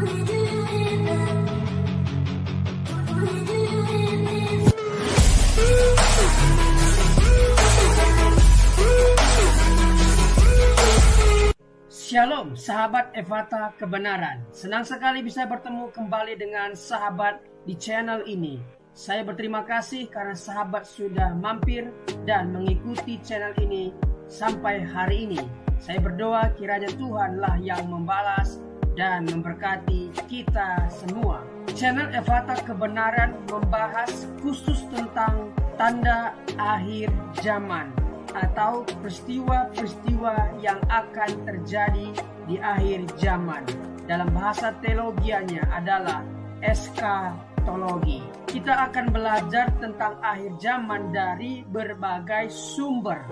Shalom sahabat Ephata Kebenaran. Senang sekali bisa bertemu kembali dengan sahabat di channel ini. Saya berterima kasih karena sahabat sudah mampir dan mengikuti channel ini sampai hari ini. Saya berdoa kiranya Tuhanlah yang membalas dan memberkati kita semua. Channel Ephata Kebenaran membahas khusus tentang tanda akhir zaman atau peristiwa-peristiwa yang akan terjadi di akhir zaman. Dalam bahasa teologianya adalah eskatologi. Kita akan belajar tentang akhir zaman dari berbagai sumber.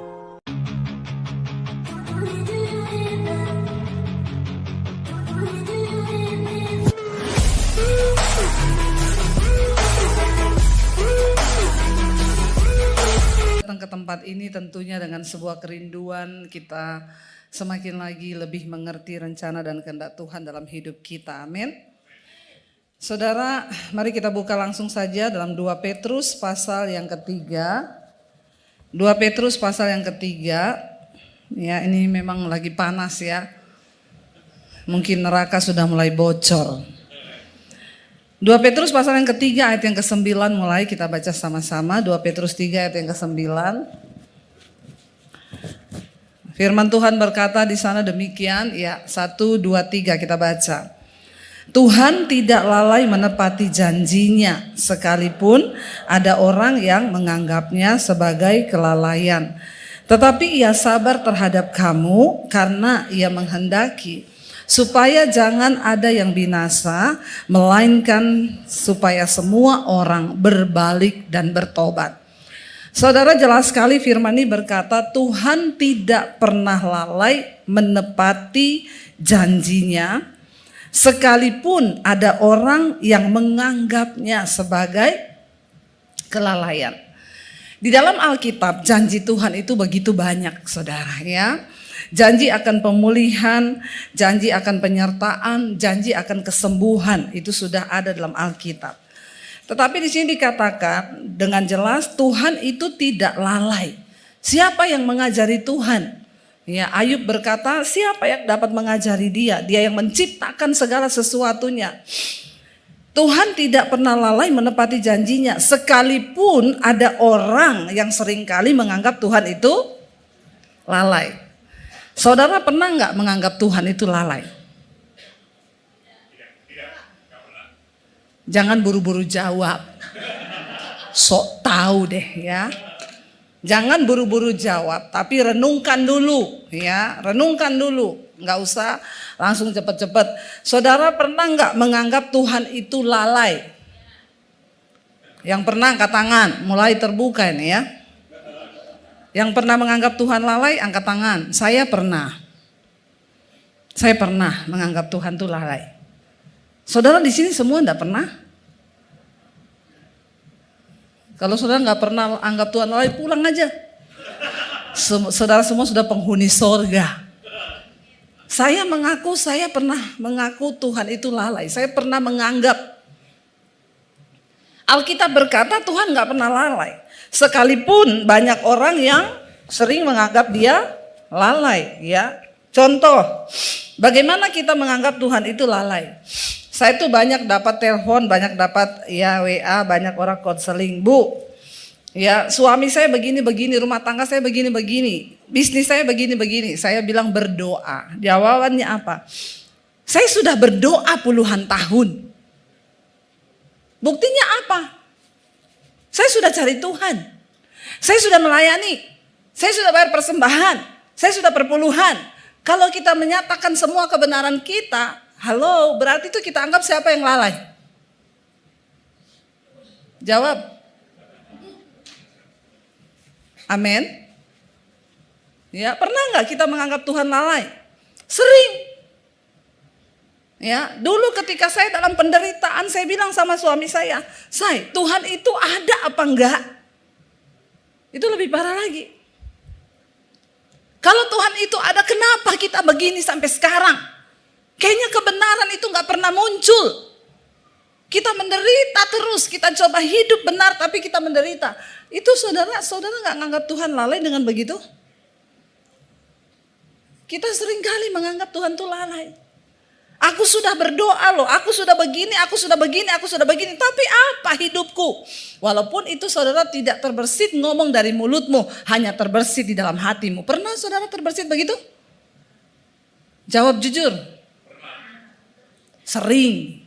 Datang ke tempat ini tentunya dengan sebuah kerinduan kita semakin lagi lebih mengerti rencana dan kehendak Tuhan dalam hidup kita. Amin. Saudara, mari kita buka langsung saja dalam 2 Petrus pasal yang ketiga. 2 Petrus pasal yang ketiga. Ya, ini memang lagi panas ya. Mungkin neraka sudah mulai bocor. 2 Petrus pasal yang ketiga ayat yang ke-9 mulai kita baca sama-sama. 2 Petrus 3 ayat yang ke-9. Firman Tuhan berkata di sana demikian, ya 1, 2, 3 kita baca. Tuhan tidak lalai menepati janjinya sekalipun ada orang yang menganggapnya sebagai kelalaian. Tetapi ia sabar terhadap kamu karena ia menghendaki supaya jangan ada yang binasa, melainkan supaya semua orang berbalik dan bertobat. Saudara, jelas sekali firman ini berkata Tuhan tidak pernah lalai menepati janjinya, sekalipun ada orang yang menganggapnya sebagai kelalaian. Di dalam Alkitab janji Tuhan itu begitu banyak, saudara ya. Janji akan pemulihan, janji akan penyertaan, janji akan kesembuhan, itu sudah ada dalam Alkitab. Tetapi di sini dikatakan dengan jelas Tuhan itu tidak lalai. Siapa yang mengajari Tuhan? Ya, Ayub berkata, siapa yang dapat mengajari dia? Dia yang menciptakan segala sesuatunya. Tuhan tidak pernah lalai menepati janjinya, sekalipun ada orang yang seringkali menganggap Tuhan itu lalai. Saudara pernah nggak menganggap Tuhan itu lalai? Jangan buru-buru jawab. Sok tahu deh ya. Jangan buru-buru jawab, tapi renungkan dulu ya, renungkan dulu. Nggak usah langsung cepet-cepet. Saudara pernah nggak menganggap Tuhan itu lalai? Yang pernah angkat tangan, mulai terbuka ini ya. Yang pernah menganggap Tuhan lalai, angkat tangan. Saya pernah. Saya pernah menganggap Tuhan itu lalai. Saudara di sini semua enggak pernah? Kalau saudara enggak pernah anggap Tuhan lalai, pulang aja. Saudara semua sudah penghuni sorga. Saya pernah mengaku Tuhan itu lalai. Saya pernah menganggap. Alkitab berkata Tuhan enggak pernah lalai. Sekalipun banyak orang yang sering menganggap dia lalai ya. Contoh, bagaimana kita menganggap Tuhan itu lalai? Saya tuh banyak dapat telepon, banyak dapat ya WA, banyak orang konseling, Bu. Ya, suami saya begini-begini, rumah tangga saya begini-begini, bisnis saya begini-begini. Saya bilang berdoa. Jawabannya apa? Saya sudah berdoa puluhan tahun. Buktinya apa? Saya sudah cari Tuhan. Saya sudah melayani. Saya sudah bayar persembahan. Saya sudah perpuluhan. Kalau kita menyatakan semua kebenaran kita, halo, berarti itu kita anggap siapa yang lalai? Jawab. Amin. Ya, pernah nggak kita menganggap Tuhan lalai? Sering. Ya, dulu ketika saya dalam penderitaan, saya bilang sama suami saya, "Say, Tuhan itu ada apa enggak?" Itu lebih parah lagi. Kalau Tuhan itu ada, kenapa kita begini sampai sekarang? Kayaknya kebenaran itu enggak pernah muncul. Kita menderita terus, kita coba hidup benar tapi kita menderita. Itu saudara gak menganggap Tuhan lalai dengan begitu? Kita seringkali menganggap Tuhan itu lalai. Aku sudah berdoa loh, aku sudah begini, tapi apa hidupku? Walaupun itu saudara tidak terbersit ngomong dari mulutmu, hanya terbersit di dalam hatimu. Pernah saudara terbersit begitu? Jawab jujur. Sering.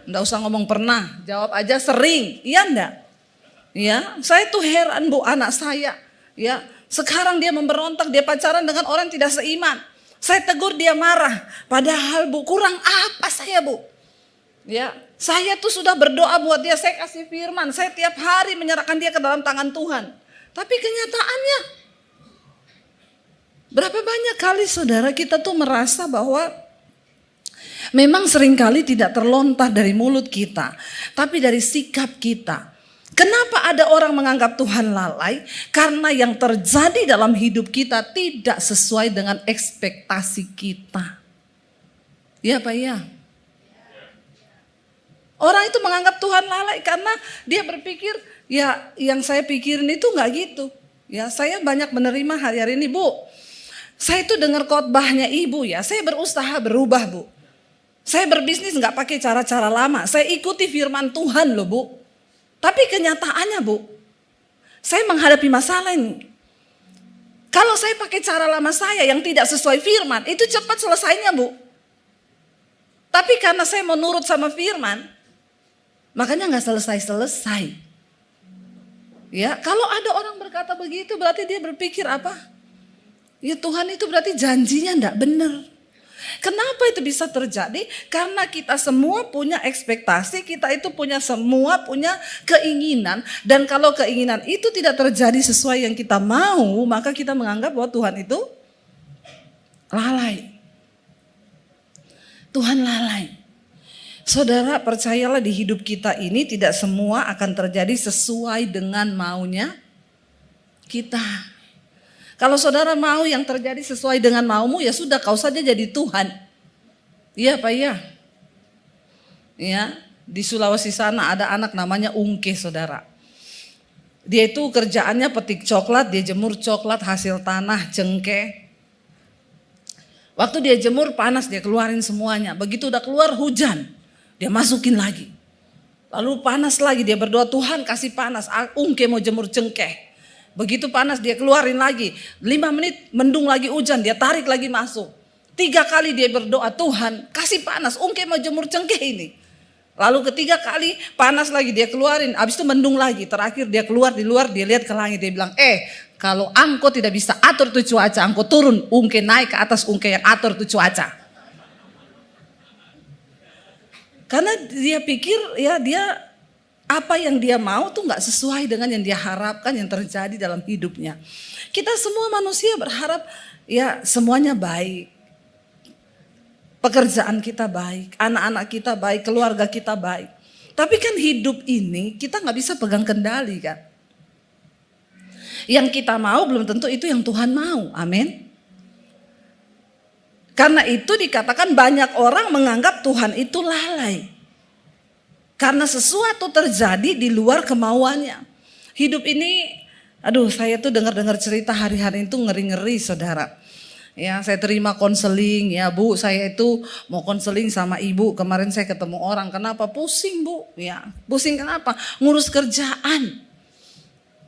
Nggak usah ngomong pernah, jawab aja sering. Iya enggak? Ya, saya tuh heran Bu, anak saya. Ya, sekarang dia memberontak, dia pacaran dengan orang yang tidak seiman. Saya tegur dia marah. Padahal Bu, kurang apa saya Bu? Ya, saya tuh sudah berdoa buat dia, saya kasih firman, saya tiap hari menyerahkan dia ke dalam tangan Tuhan. Tapi kenyataannya, berapa banyak kali saudara kita tuh merasa bahwa memang seringkali tidak terlontar dari mulut kita, tapi dari sikap kita. Kenapa ada orang menganggap Tuhan lalai? Karena yang terjadi dalam hidup kita tidak sesuai dengan ekspektasi kita. Ya Pak ya? Orang itu menganggap Tuhan lalai karena dia berpikir, ya yang saya pikirin itu gak gitu. Ya, saya banyak menerima hari-hari ini Bu. Saya itu dengar khotbahnya Ibu ya, saya berusaha berubah Bu. Saya berbisnis gak pakai cara-cara lama, saya ikuti firman Tuhan loh Bu. Tapi kenyataannya Bu, saya menghadapi masalah ini. Kalau saya pakai cara lama saya yang tidak sesuai firman, itu cepat selesainya Bu. Tapi karena saya mau nurut sama firman, makanya gak selesai-selesai. Ya, kalau ada orang berkata begitu berarti dia berpikir apa? Ya Tuhan itu berarti janjinya gak benar. Kenapa itu bisa terjadi? Karena kita semua punya ekspektasi, kita itu semua punya keinginan. Dan kalau keinginan itu tidak terjadi sesuai yang kita mau, maka kita menganggap bahwa Tuhan itu lalai. Tuhan lalai. Saudara, percayalah di hidup kita ini tidak semua akan terjadi sesuai dengan maunya kita. Kalau saudara mau yang terjadi sesuai dengan maumu, ya sudah kau saja jadi Tuhan. Iya Pak ya. Ya, di Sulawesi sana ada anak namanya Ungke saudara. Dia itu kerjaannya petik coklat, dia jemur coklat hasil tanah cengkeh. Waktu dia jemur panas dia keluarin semuanya. Begitu udah keluar hujan, dia masukin lagi. Lalu panas lagi, dia berdoa Tuhan kasih panas. Ungke mau jemur cengkeh. Begitu panas dia keluarin lagi. 5 menit mendung lagi hujan, dia tarik lagi masuk. 3 kali dia berdoa Tuhan kasih panas. Ungke mau jemur cengkeh ini. Lalu ketiga kali panas lagi dia keluarin. Habis itu mendung lagi. Terakhir dia keluar di luar, dia lihat ke langit. Dia bilang kalau engkau tidak bisa atur tuh cuaca, engkau turun. Ungke naik ke atas, ungke yang atur tuh cuaca. Karena dia pikir ya dia apa yang dia mau tuh gak sesuai dengan yang dia harapkan yang terjadi dalam hidupnya. Kita semua manusia berharap ya semuanya baik. Pekerjaan kita baik, anak-anak kita baik, keluarga kita baik. Tapi kan hidup ini kita gak bisa pegang kendali kan. Yang kita mau belum tentu itu yang Tuhan mau, amin. Karena itu dikatakan banyak orang menganggap Tuhan itu lalai. Karena sesuatu terjadi di luar kemauannya. Hidup ini, saya tuh dengar cerita hari-hari itu ngeri-ngeri saudara. Ya, saya terima konseling, ya Bu, saya itu mau konseling sama Ibu. Kemarin saya ketemu orang, kenapa? Pusing Bu, ya pusing kenapa? Ngurus kerjaan.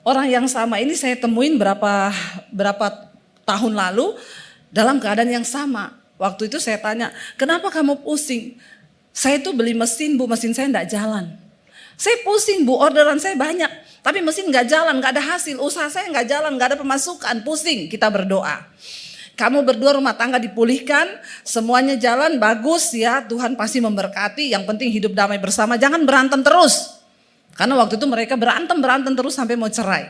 Orang yang sama ini saya temuin berapa tahun lalu dalam keadaan yang sama. Waktu itu saya tanya, kenapa kamu pusing? Saya tuh beli mesin Bu, mesin saya enggak jalan. Saya pusing Bu, orderan saya banyak. Tapi mesin enggak jalan, enggak ada hasil. Usaha saya enggak jalan, enggak ada pemasukan. Pusing, kita berdoa. Kamu berdua rumah tangga dipulihkan, semuanya jalan, bagus ya. Tuhan pasti memberkati, yang penting hidup damai bersama. Jangan berantem terus. Karena waktu itu mereka berantem terus sampai mau cerai.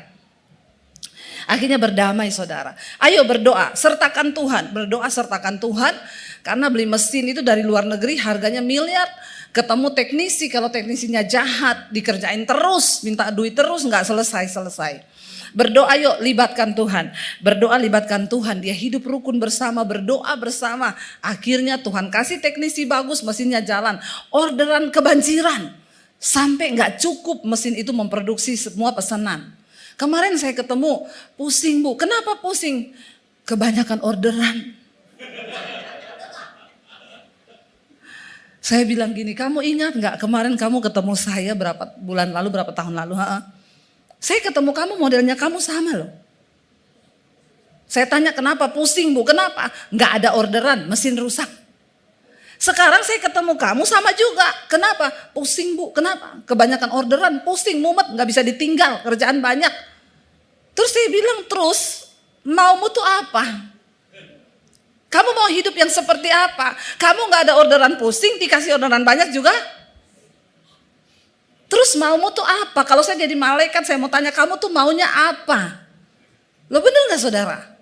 Akhirnya berdamai saudara. Ayo berdoa, sertakan Tuhan. Berdoa sertakan Tuhan. Karena beli mesin itu dari luar negeri harganya miliar. Ketemu teknisi, kalau teknisinya jahat dikerjain terus, minta duit terus, gak selesai-selesai. Berdoa yuk, libatkan Tuhan. Berdoa libatkan Tuhan. Dia hidup rukun bersama, berdoa bersama. Akhirnya Tuhan kasih teknisi bagus, mesinnya jalan. Orderan kebanjiran. Sampai gak cukup mesin itu memproduksi semua pesanan. Kemarin saya ketemu, pusing Bu. Kenapa pusing? Kebanyakan orderan. Saya bilang gini, kamu ingat gak kemarin kamu ketemu saya berapa bulan lalu, berapa tahun lalu? Saya ketemu kamu modelnya kamu sama loh. Saya tanya kenapa pusing Bu, kenapa? Gak ada orderan, mesin rusak. Sekarang saya ketemu kamu sama juga. Kenapa? Pusing Bu, kenapa? Kebanyakan orderan, pusing, mumet, gak bisa ditinggal, kerjaan banyak. Terus saya bilang terus, maumu tuh apa? Kamu mau hidup yang seperti apa? Kamu gak ada orderan pusing, dikasih orderan banyak juga? Terus maumu tuh apa? Kalau saya jadi malaikat saya mau tanya kamu tuh maunya apa? Lo bener gak saudara?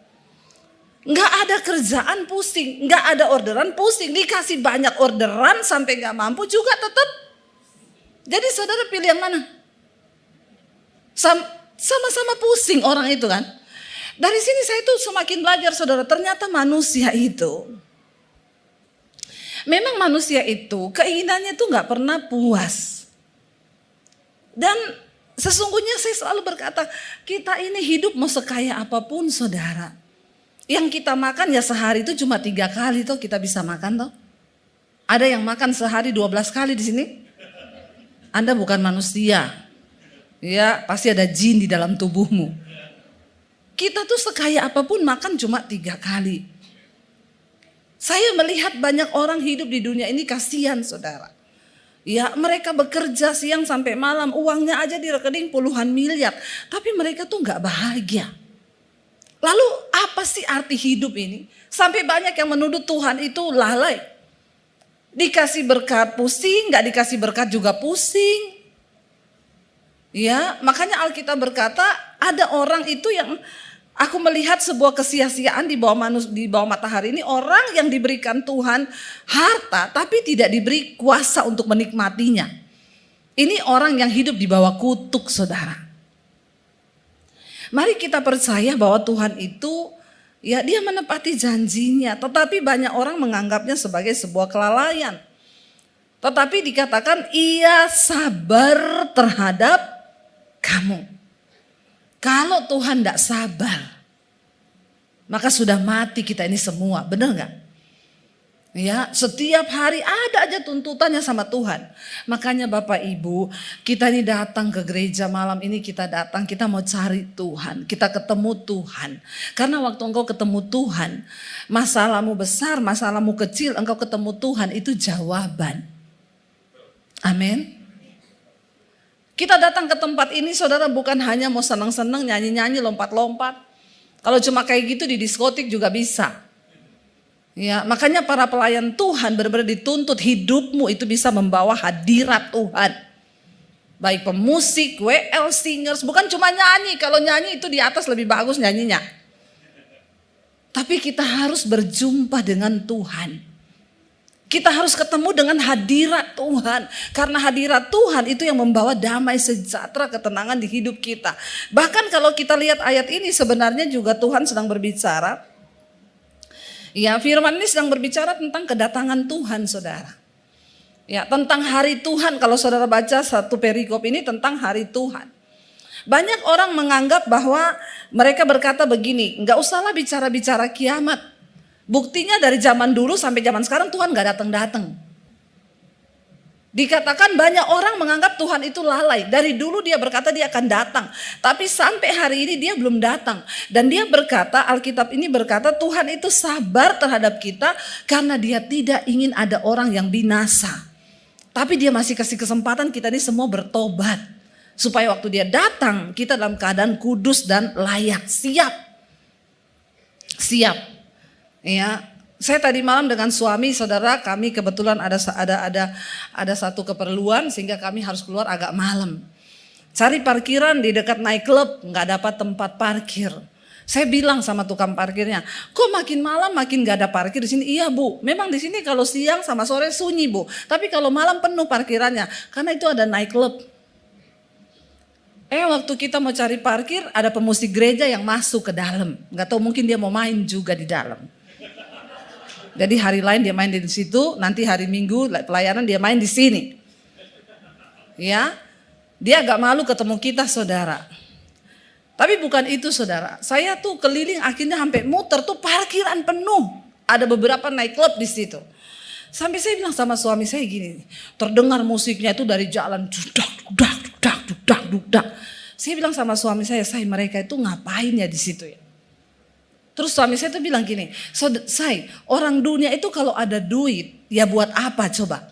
Gak ada kerjaan pusing, gak ada orderan pusing. Dikasih banyak orderan sampai gak mampu juga tetap. Jadi saudara pilih yang mana? Sama-sama pusing orang itu kan. Dari sini saya tuh semakin belajar saudara. Ternyata manusia itu. Memang manusia itu keinginannya tuh gak pernah puas. Dan sesungguhnya saya selalu berkata, kita ini hidup mau sekaya apapun saudara. Yang kita makan ya sehari itu cuma 3 kali tuh kita bisa makan tuh. Ada yang makan sehari 12 kali di sini? Anda bukan manusia. Ya pasti ada jin di dalam tubuhmu. Kita tuh sekaya apapun makan cuma 3 kali. Saya melihat banyak orang hidup di dunia ini kasihan saudara. Ya mereka bekerja siang sampai malam, uangnya aja di rekening puluhan miliar. Tapi mereka tuh gak bahagia. Lalu apa sih arti hidup ini? Sampai banyak yang menuduh Tuhan itu lalai. Dikasih berkat pusing, gak dikasih berkat juga pusing. Ya makanya Alkitab berkata ada orang itu yang aku melihat sebuah kesia-siaan di bawah matahari ini, orang yang diberikan Tuhan harta tapi tidak diberi kuasa untuk menikmatinya. Ini orang yang hidup di bawah kutuk saudara. Mari kita percaya bahwa Tuhan itu ya dia menepati janjinya, tetapi banyak orang menganggapnya sebagai sebuah kelalaian. Tetapi dikatakan ia sabar terhadap kamu. Kalau Tuhan tidak sabar, maka sudah mati kita ini semua, benar nggak? Ya, setiap hari ada aja tuntutannya sama Tuhan. Makanya Bapak Ibu, kita ini datang ke gereja malam ini, kita datang, kita mau cari Tuhan, kita ketemu Tuhan. Karena waktu engkau ketemu Tuhan, masalahmu besar, masalahmu kecil, engkau ketemu Tuhan itu jawaban. Amin. Kita datang ke tempat ini saudara bukan hanya mau senang-senang, nyanyi-nyanyi, lompat-lompat. Kalau cuma kayak gitu di diskotik juga bisa. Ya, makanya para pelayan Tuhan benar-benar dituntut hidupmu itu bisa membawa hadirat Tuhan. Baik pemusik, WL singers, bukan cuma nyanyi. Kalau nyanyi itu di atas lebih bagus nyanyinya. Tapi kita harus berjumpa dengan Tuhan. Kita harus ketemu dengan hadirat Tuhan. Karena hadirat Tuhan itu yang membawa damai sejahtera, ketenangan di hidup kita. Bahkan kalau kita lihat ayat ini sebenarnya juga Tuhan sedang berbicara. Ya firman ini sedang berbicara tentang kedatangan Tuhan saudara. Ya tentang hari Tuhan, kalau saudara baca satu perikop ini tentang hari Tuhan. Banyak orang menganggap bahwa mereka berkata begini, gak usahlah bicara-bicara kiamat. Buktinya dari zaman dulu sampai zaman sekarang Tuhan gak datang-datang. Dikatakan banyak orang menganggap Tuhan itu lalai. Dari dulu dia berkata dia akan datang. Tapi sampai hari ini dia belum datang. Dan dia berkata, Alkitab ini berkata Tuhan itu sabar terhadap kita karena dia tidak ingin ada orang yang binasa. Tapi dia masih kasih kesempatan kita ini semua bertobat. Supaya waktu dia datang kita dalam keadaan kudus dan layak. Siap. Ya, saya tadi malam dengan suami saudara kami kebetulan ada satu keperluan sehingga kami harus keluar agak malam. Cari parkiran di dekat nightclub nggak dapat tempat parkir. Saya bilang sama tukang parkirnya, kok makin malam makin nggak ada parkir di sini? Iya Bu, memang di sini kalau siang sama sore sunyi Bu, tapi kalau malam penuh parkirannya karena itu ada nightclub. Waktu kita mau cari parkir, ada pemusik gereja yang masuk ke dalam. Nggak tahu, mungkin dia mau main juga di dalam. Jadi hari lain dia main di situ, nanti hari Minggu pelayanan dia main di sini. Ya, dia agak malu ketemu kita, saudara. Tapi bukan itu, saudara. Saya tuh keliling akhirnya sampai muter tuh parkiran penuh. Ada beberapa night club di situ. Sampai saya bilang sama suami saya gini, terdengar musiknya itu dari jalan, dudak, dudak, dudak, dudak, dudak. Saya bilang sama suami saya mereka itu ngapain ya di situ ya? Terus suami saya tuh bilang gini, orang dunia itu kalau ada duit, ya buat apa coba?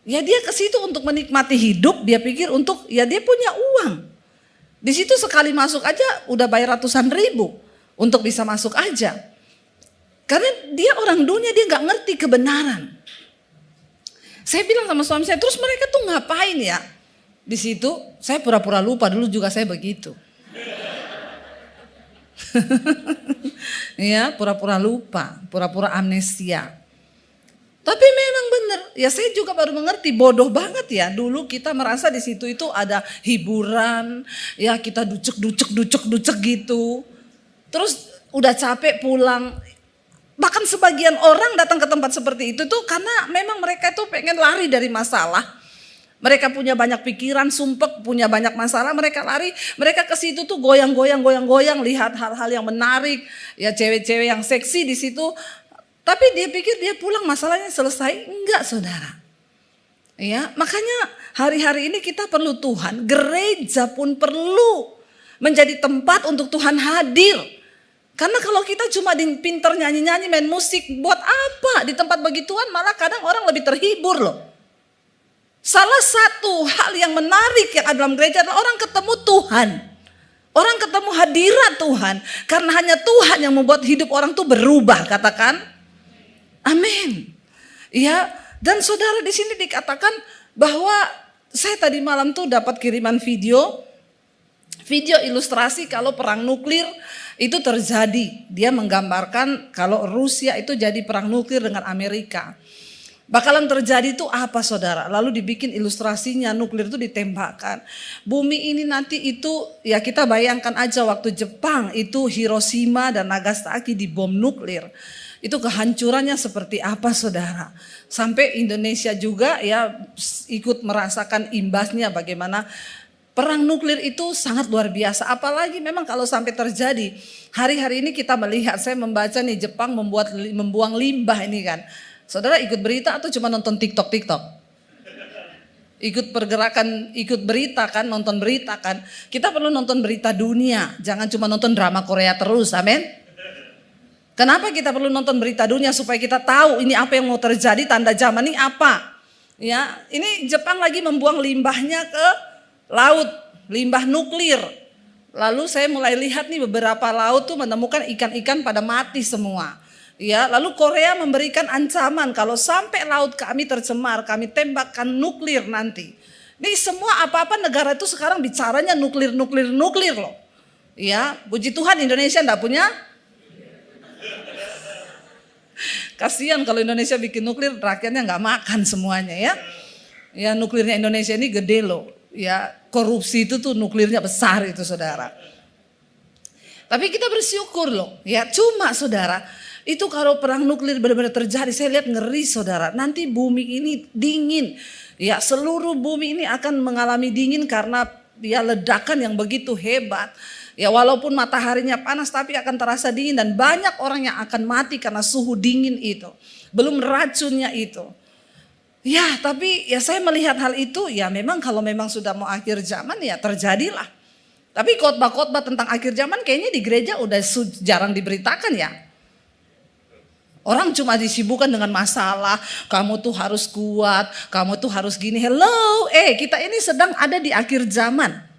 Ya dia ke situ untuk menikmati hidup, dia pikir untuk, ya dia punya uang. Di situ sekali masuk aja udah bayar ratusan ribu untuk bisa masuk aja. Karena dia orang dunia, dia nggak ngerti kebenaran. Saya bilang sama suami saya, terus mereka tuh ngapain ya? Di situ saya pura-pura lupa, dulu juga saya begitu. Ya, pura-pura lupa, pura-pura amnesia. Tapi memang benar, ya saya juga baru mengerti, bodoh banget ya. Dulu kita merasa di situ itu ada hiburan, ya kita ducek gitu. Terus udah capek pulang. Bahkan sebagian orang datang ke tempat seperti itu tuh karena memang mereka tuh pengen lari dari masalah. Mereka punya banyak pikiran, sumpek, punya banyak masalah, mereka lari. Mereka ke situ tuh goyang-goyang, lihat hal-hal yang menarik. Ya cewek-cewek yang seksi di situ. Tapi dia pikir dia pulang masalahnya selesai. Enggak, saudara. Ya, makanya hari-hari ini kita perlu Tuhan. Gereja pun perlu menjadi tempat untuk Tuhan hadir. Karena kalau kita cuma pinter nyanyi-nyanyi, main musik, buat apa? Di tempat begituan malah kadang orang lebih terhibur loh. Salah satu hal yang menarik yang ada dalam gereja adalah orang ketemu Tuhan. Orang ketemu hadirat Tuhan. Karena hanya Tuhan yang membuat hidup orang tuh berubah, katakan. Amin. Ya, dan saudara di sini dikatakan bahwa saya tadi malam tuh dapat kiriman video ilustrasi kalau perang nuklir itu terjadi. Dia menggambarkan kalau Rusia itu jadi perang nuklir dengan Amerika. Bakalan terjadi itu apa, saudara? Lalu dibikin ilustrasinya, nuklir itu ditembakkan. Bumi ini nanti itu, ya kita bayangkan aja waktu Jepang itu Hiroshima dan Nagasaki dibom nuklir. Itu kehancurannya seperti apa, saudara? Sampai Indonesia juga ya ikut merasakan imbasnya bagaimana. Perang nuklir itu sangat luar biasa, apalagi memang kalau sampai terjadi. Hari-hari ini kita melihat, saya membaca nih Jepang membuang limbah ini kan. Saudara ikut berita atau cuma nonton TikTok? Ikut pergerakan, ikut berita kan, nonton berita kan. Kita perlu nonton berita dunia, jangan cuma nonton drama Korea terus, amin. Kenapa kita perlu nonton berita dunia? Supaya kita tahu ini apa yang mau terjadi, tanda zaman ini apa. Ya, ini Jepang lagi membuang limbahnya ke laut, limbah nuklir. Lalu saya mulai lihat nih beberapa laut tuh menemukan ikan-ikan pada mati semua. Ya, lalu Korea memberikan ancaman kalau sampai laut kami tercemar, kami tembakkan nuklir nanti. Ini semua apa-apa negara itu sekarang bicaranya nuklir loh. Ya, puji Tuhan Indonesia enggak punya. Kasihan kalau Indonesia bikin nuklir, rakyatnya enggak makan semuanya ya. Ya, nuklirnya Indonesia ini gede loh. Ya, korupsi itu tuh nuklirnya besar itu, saudara. Tapi kita bersyukur loh. Ya, cuma saudara, itu kalau perang nuklir benar-benar terjadi, saya lihat ngeri, saudara. Nanti bumi ini dingin. Ya, seluruh bumi ini akan mengalami dingin karena ya ledakan yang begitu hebat. Ya, walaupun mataharinya panas tapi akan terasa dingin dan banyak orang yang akan mati karena suhu dingin itu. Belum racunnya itu. Ya, tapi ya saya melihat hal itu, ya memang kalau memang sudah mau akhir zaman ya terjadilah. Tapi khotbah-khotbah tentang akhir zaman kayaknya di gereja udah jarang diberitakan ya. Orang cuma disibukkan dengan masalah, kamu tuh harus kuat, kamu tuh harus gini. Hello, kita ini sedang ada di akhir zaman.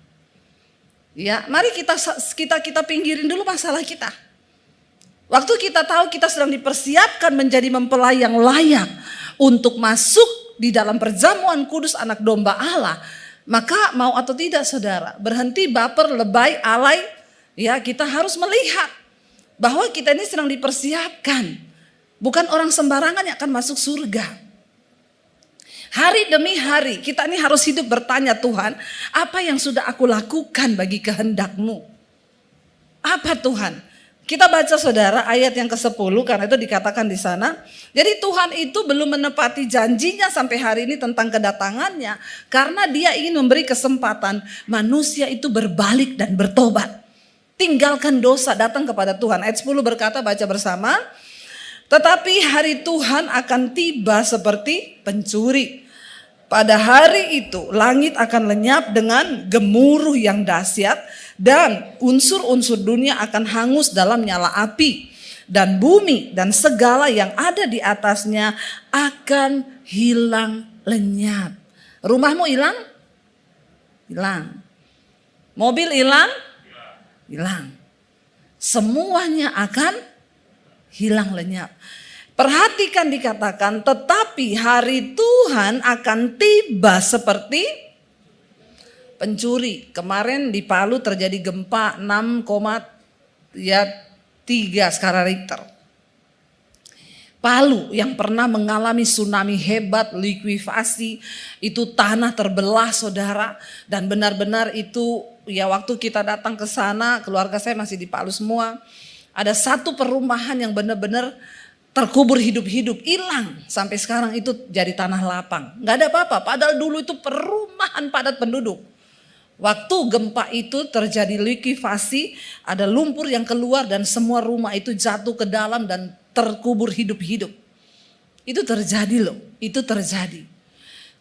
Ya, mari kita pinggirin dulu masalah kita. Waktu kita tahu kita sedang dipersiapkan menjadi mempelai yang layak untuk masuk di dalam perjamuan kudus anak domba Allah, maka mau atau tidak saudara, berhenti baper, lebay, alay, ya kita harus melihat bahwa kita ini sedang dipersiapkan. Bukan orang sembarangan yang akan masuk surga. Hari demi hari kita ini harus hidup bertanya, Tuhan, apa yang sudah aku lakukan bagi kehendak-Mu? Apa Tuhan? Kita baca saudara ayat yang ke-10 karena itu dikatakan di sana. Jadi Tuhan itu belum menepati janjinya sampai hari ini tentang kedatangannya. Karena dia ingin memberi kesempatan manusia itu berbalik dan bertobat. Tinggalkan dosa, datang kepada Tuhan. Ayat 10 berkata, baca bersama. Tetapi hari Tuhan akan tiba seperti pencuri. Pada hari itu langit akan lenyap dengan gemuruh yang dahsyat. Dan unsur-unsur dunia akan hangus dalam nyala api. Dan bumi dan segala yang ada di atasnya akan hilang lenyap. Rumahmu hilang? Hilang. Mobil hilang? Hilang. Semuanya akan hilang lenyap. Perhatikan dikatakan, tetapi hari Tuhan akan tiba seperti pencuri. Kemarin di Palu terjadi gempa 6,3 skala Richter. Palu yang pernah mengalami tsunami hebat, likuifasi, itu tanah terbelah saudara. Dan benar-benar itu ya waktu kita datang ke sana, keluarga saya masih di Palu semua. Ada satu perumahan yang benar-benar terkubur hidup-hidup, hilang. Sampai sekarang itu jadi tanah lapang. Gak ada apa-apa, padahal dulu itu perumahan padat penduduk. Waktu gempa itu terjadi likuifasi, ada lumpur yang keluar dan semua rumah itu jatuh ke dalam dan terkubur hidup-hidup. Itu terjadi loh, itu terjadi.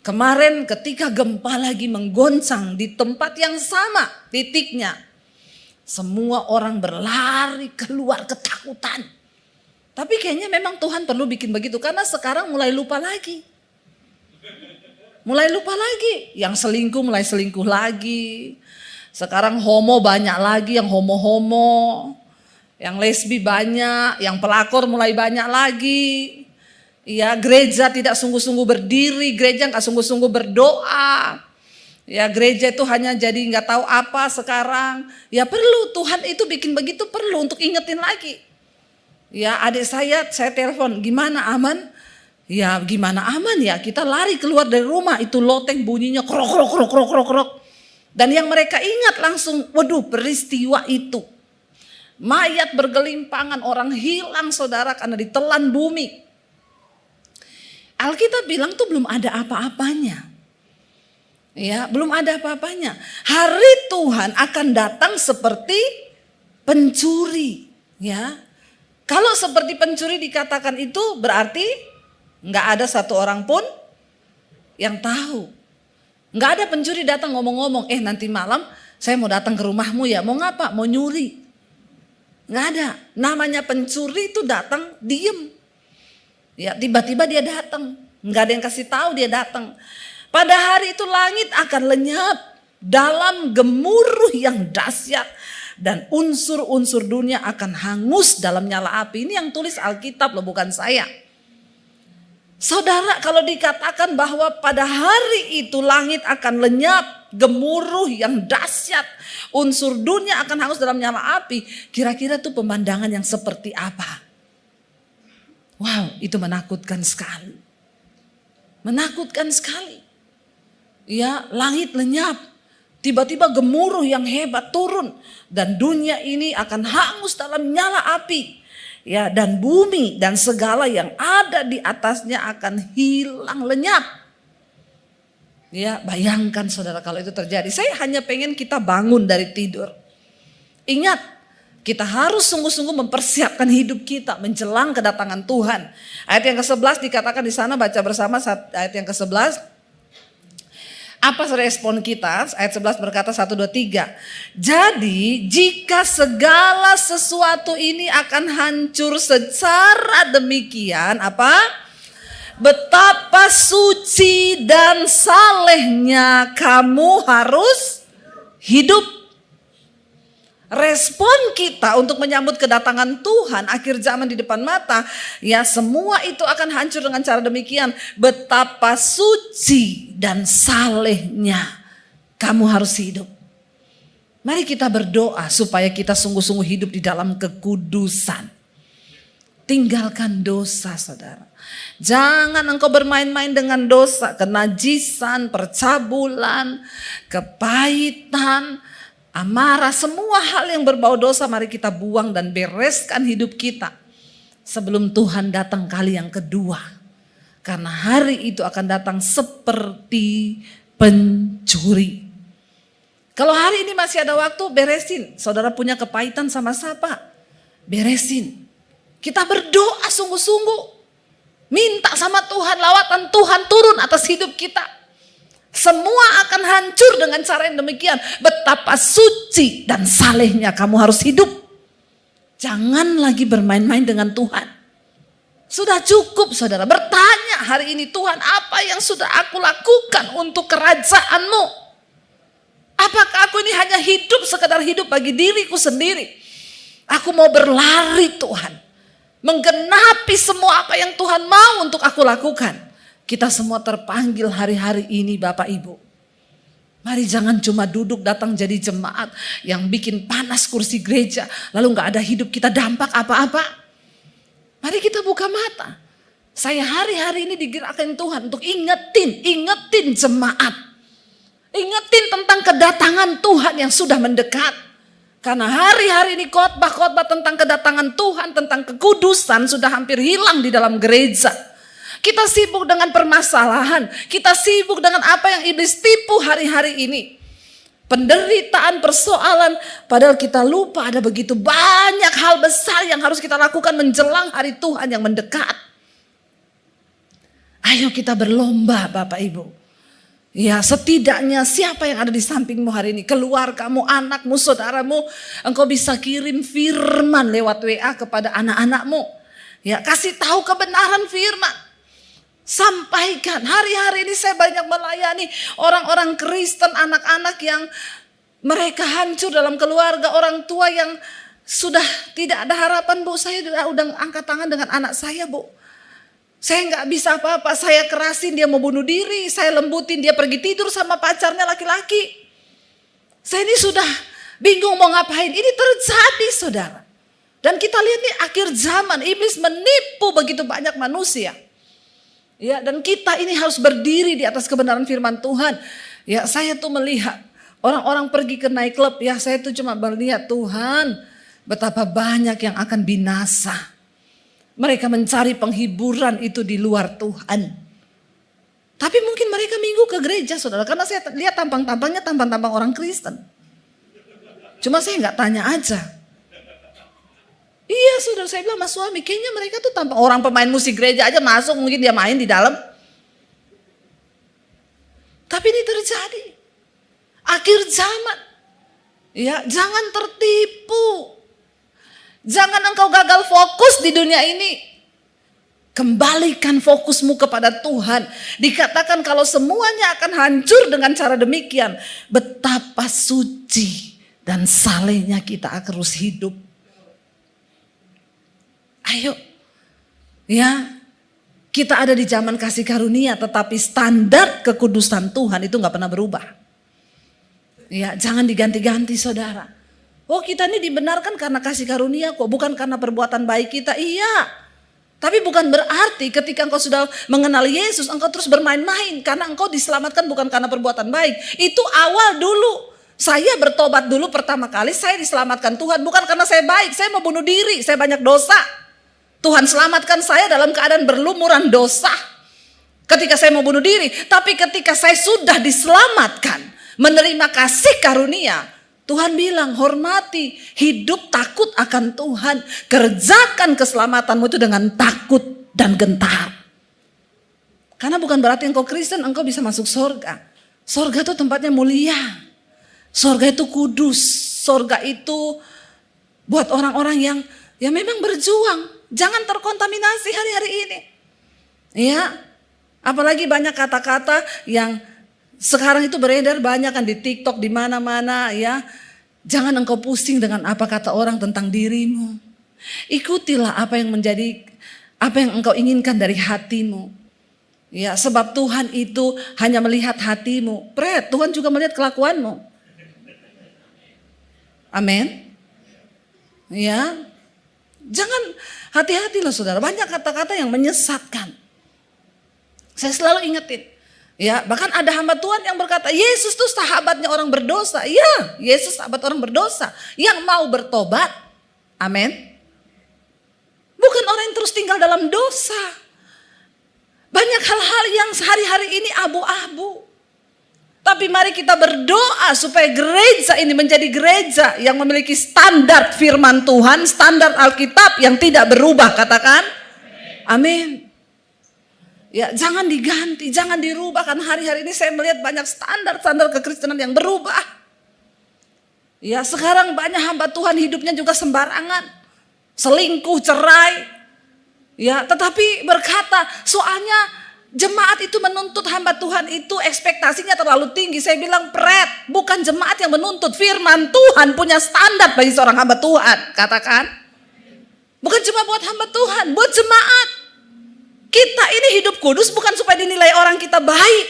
Kemarin ketika gempa lagi menggoncang di tempat yang sama titiknya, semua orang berlari keluar ketakutan. Tapi kayaknya memang Tuhan perlu bikin begitu karena sekarang mulai lupa lagi. Mulai lupa lagi, yang selingkuh mulai selingkuh lagi. Sekarang homo banyak lagi, yang homo-homo. Yang lesbi banyak, yang pelakor mulai banyak lagi. Ya, gereja tidak sungguh-sungguh berdiri, gereja nggak sungguh-sungguh berdoa. Ya, gereja itu hanya jadi nggak tahu apa sekarang. Ya perlu, Tuhan itu bikin begitu perlu untuk ingetin lagi. Ya, adik saya telepon, gimana aman? Ya gimana aman ya, kita lari keluar dari rumah, itu loteng bunyinya krok krok krok krok krok krok. Dan yang mereka ingat langsung, waduh peristiwa itu. Mayat bergelimpangan, orang hilang saudara karena ditelan bumi. Alkitab bilang tuh belum ada apa-apanya. Ya, belum ada apa-apanya. Hari Tuhan akan datang seperti pencuri, ya. Kalau seperti pencuri dikatakan itu berarti nggak ada satu orang pun yang tahu. Nggak ada pencuri datang ngomong-ngomong, nanti malam saya mau datang ke rumahmu ya, mau ngapa? Mau nyuri. Nggak ada. Namanya pencuri itu datang diem. Ya tiba-tiba dia datang. Nggak ada yang kasih tahu dia datang. Pada hari itu langit akan lenyap dalam gemuruh yang dahsyat. Dan unsur-unsur dunia akan hangus dalam nyala api. Ini yang tulis Alkitab loh, bukan saya. Saudara, kalau dikatakan bahwa pada hari itu langit akan lenyap, gemuruh yang dahsyat, unsur dunia akan hangus dalam nyala api, kira-kira itu pemandangan yang seperti apa? Wow, itu menakutkan sekali. Menakutkan sekali. Ya, langit lenyap, tiba-tiba gemuruh yang hebat turun dan dunia ini akan hangus dalam nyala api. Ya, dan bumi dan segala yang ada di atasnya akan hilang lenyap. Ya, bayangkan saudara kalau itu terjadi. Saya hanya pengen kita bangun dari tidur. Ingat, kita harus sungguh-sungguh mempersiapkan hidup kita menjelang kedatangan Tuhan. Ayat yang ke-11 dikatakan di sana, baca bersama ayat yang ke-11. Apa respon kita? Ayat 11 berkata 1, 2, 3. Jadi jika segala sesuatu ini akan hancur secara demikian, apa? Betapa suci dan salehnya kamu harus hidup. Respon kita untuk menyambut kedatangan Tuhan akhir zaman di depan mata, ya semua itu akan hancur dengan cara demikian. Betapa suci dan salehnya kamu harus hidup. Mari kita berdoa supaya kita sungguh-sungguh hidup di dalam kekudusan. Tinggalkan dosa saudara. Jangan engkau bermain-main dengan dosa, kenajisan, percabulan, kepahitan, amarah, semua hal yang berbau dosa mari kita buang dan bereskan hidup kita sebelum Tuhan datang kali yang kedua. Karena hari itu akan datang seperti pencuri. Kalau hari ini masih ada waktu, beresin. Saudara punya kepahitan sama siapa? Beresin. Kita berdoa sungguh-sungguh. Minta sama Tuhan, lawatan Tuhan turun atas hidup kita. Semua akan hancur dengan cara yang demikian. Betapa suci dan salehnya kamu harus hidup. Jangan lagi bermain-main dengan Tuhan. Sudah cukup saudara bertanya hari ini, Tuhan apa yang sudah aku lakukan untuk kerajaan-Mu? Apakah aku ini hanya hidup sekedar hidup bagi diriku sendiri? Aku mau berlari Tuhan. Menggenapi semua apa yang Tuhan mau untuk aku lakukan. Kita semua terpanggil hari-hari ini Bapak Ibu. Mari jangan cuma duduk datang jadi jemaat yang bikin panas kursi gereja. Lalu gak ada hidup kita dampak apa-apa. Mari kita buka mata. Saya hari-hari ini digerakkan Tuhan untuk ingetin jemaat. Ingetin tentang kedatangan Tuhan yang sudah mendekat. Karena hari-hari ini khotbah-khotbah tentang kedatangan Tuhan, tentang kekudusan sudah hampir hilang di dalam gereja. Kita sibuk dengan permasalahan, kita sibuk dengan apa yang iblis tipu hari-hari ini. Penderitaan, persoalan, padahal kita lupa ada begitu banyak hal besar yang harus kita lakukan menjelang hari Tuhan yang mendekat. Ayo kita berlomba Bapak Ibu. Ya setidaknya siapa yang ada di sampingmu hari ini, keluargamu, anakmu, saudaramu, engkau bisa kirim firman lewat WA kepada anak-anakmu. Ya kasih tahu kebenaran firman. Sampaikan, hari-hari ini saya banyak melayani orang-orang Kristen, anak-anak yang mereka hancur dalam keluarga, orang tua yang sudah tidak ada harapan. Bu, saya udah angkat tangan dengan anak saya Bu. Saya gak bisa apa-apa, saya kerasin dia mau bunuh diri, saya lembutin dia pergi tidur sama pacarnya laki-laki. Saya ini sudah bingung mau ngapain, ini terjadi saudara. Dan kita lihat nih akhir zaman, iblis menipu begitu banyak manusia. Ya, dan kita ini harus berdiri di atas kebenaran firman Tuhan. Ya, saya tuh melihat orang-orang pergi ke night club. Ya, saya tuh cuma melihat Tuhan betapa banyak yang akan binasa. Mereka mencari penghiburan itu di luar Tuhan. Tapi mungkin mereka minggu ke gereja, saudara. Karena saya lihat tampang-tampangnya tampang-tampang orang Kristen. Cuma saya nggak tanya aja. Iya saudara, saya bilang mas suami, kayaknya mereka tuh tanpa orang pemain musik gereja aja masuk, mungkin dia main di dalam. Tapi ini terjadi. Akhir zaman. Ya, jangan tertipu. Jangan engkau gagal fokus di dunia ini. Kembalikan fokusmu kepada Tuhan. Dikatakan kalau semuanya akan hancur dengan cara demikian, betapa suci dan salehnya kita akan terus hidup. Ayo, ya kita ada di zaman kasih karunia, tetapi standar kekudusan Tuhan itu gak pernah berubah. Ya, jangan diganti-ganti saudara. Oh kita ini dibenarkan karena kasih karunia kok, bukan karena perbuatan baik kita. Iya, tapi bukan berarti ketika engkau sudah mengenal Yesus, engkau terus bermain-main. Karena engkau diselamatkan bukan karena perbuatan baik. Itu awal dulu. Saya bertobat dulu pertama kali, saya diselamatkan Tuhan. Bukan karena saya baik, saya mau bunuh diri, saya banyak dosa. Tuhan selamatkan saya dalam keadaan berlumuran dosa. Ketika saya mau bunuh diri. Tapi ketika saya sudah diselamatkan, menerima kasih karunia, Tuhan bilang hormati, hidup takut akan Tuhan. Kerjakan keselamatanmu itu dengan takut dan gentar. Karena bukan berarti engkau Kristen, engkau bisa masuk surga. Surga itu tempatnya mulia. Surga itu kudus. Surga itu buat orang-orang yang memang berjuang. Jangan terkontaminasi hari-hari ini. Ya, apalagi banyak kata-kata yang sekarang itu beredar banyak kan di TikTok, di mana-mana ya. Jangan engkau pusing dengan apa kata orang tentang dirimu. Ikutilah apa yang engkau inginkan dari hatimu. Ya, sebab Tuhan itu hanya melihat hatimu. Tuhan juga melihat kelakuanmu. Amin. Ya. Jangan, hati-hati loh saudara, banyak kata-kata yang menyesatkan. Saya selalu ingetin. Ya, bahkan ada hamba Tuhan yang berkata, Yesus tuh sahabatnya orang berdosa. Ya, Yesus sahabat orang berdosa yang mau bertobat. Amin. Bukan orang yang terus tinggal dalam dosa. Banyak hal-hal yang sehari-hari ini abu-abu. Tapi mari kita berdoa supaya gereja ini menjadi gereja yang memiliki standar firman Tuhan, standar Alkitab yang tidak berubah. Katakan, amin. Ya, jangan diganti, jangan dirubah. Karena hari-hari ini saya melihat banyak standar-standar kekristenan yang berubah. Ya, sekarang banyak hamba Tuhan hidupnya juga sembarangan. Selingkuh, cerai. Ya, tetapi berkata, soalnya jemaat itu menuntut hamba Tuhan itu ekspektasinya terlalu tinggi. Saya bilang, Pret, bukan jemaat yang menuntut. Firman Tuhan punya standar bagi seorang hamba Tuhan. Katakan. Bukan cuma buat hamba Tuhan, buat jemaat. Kita ini hidup kudus bukan supaya dinilai orang kita baik.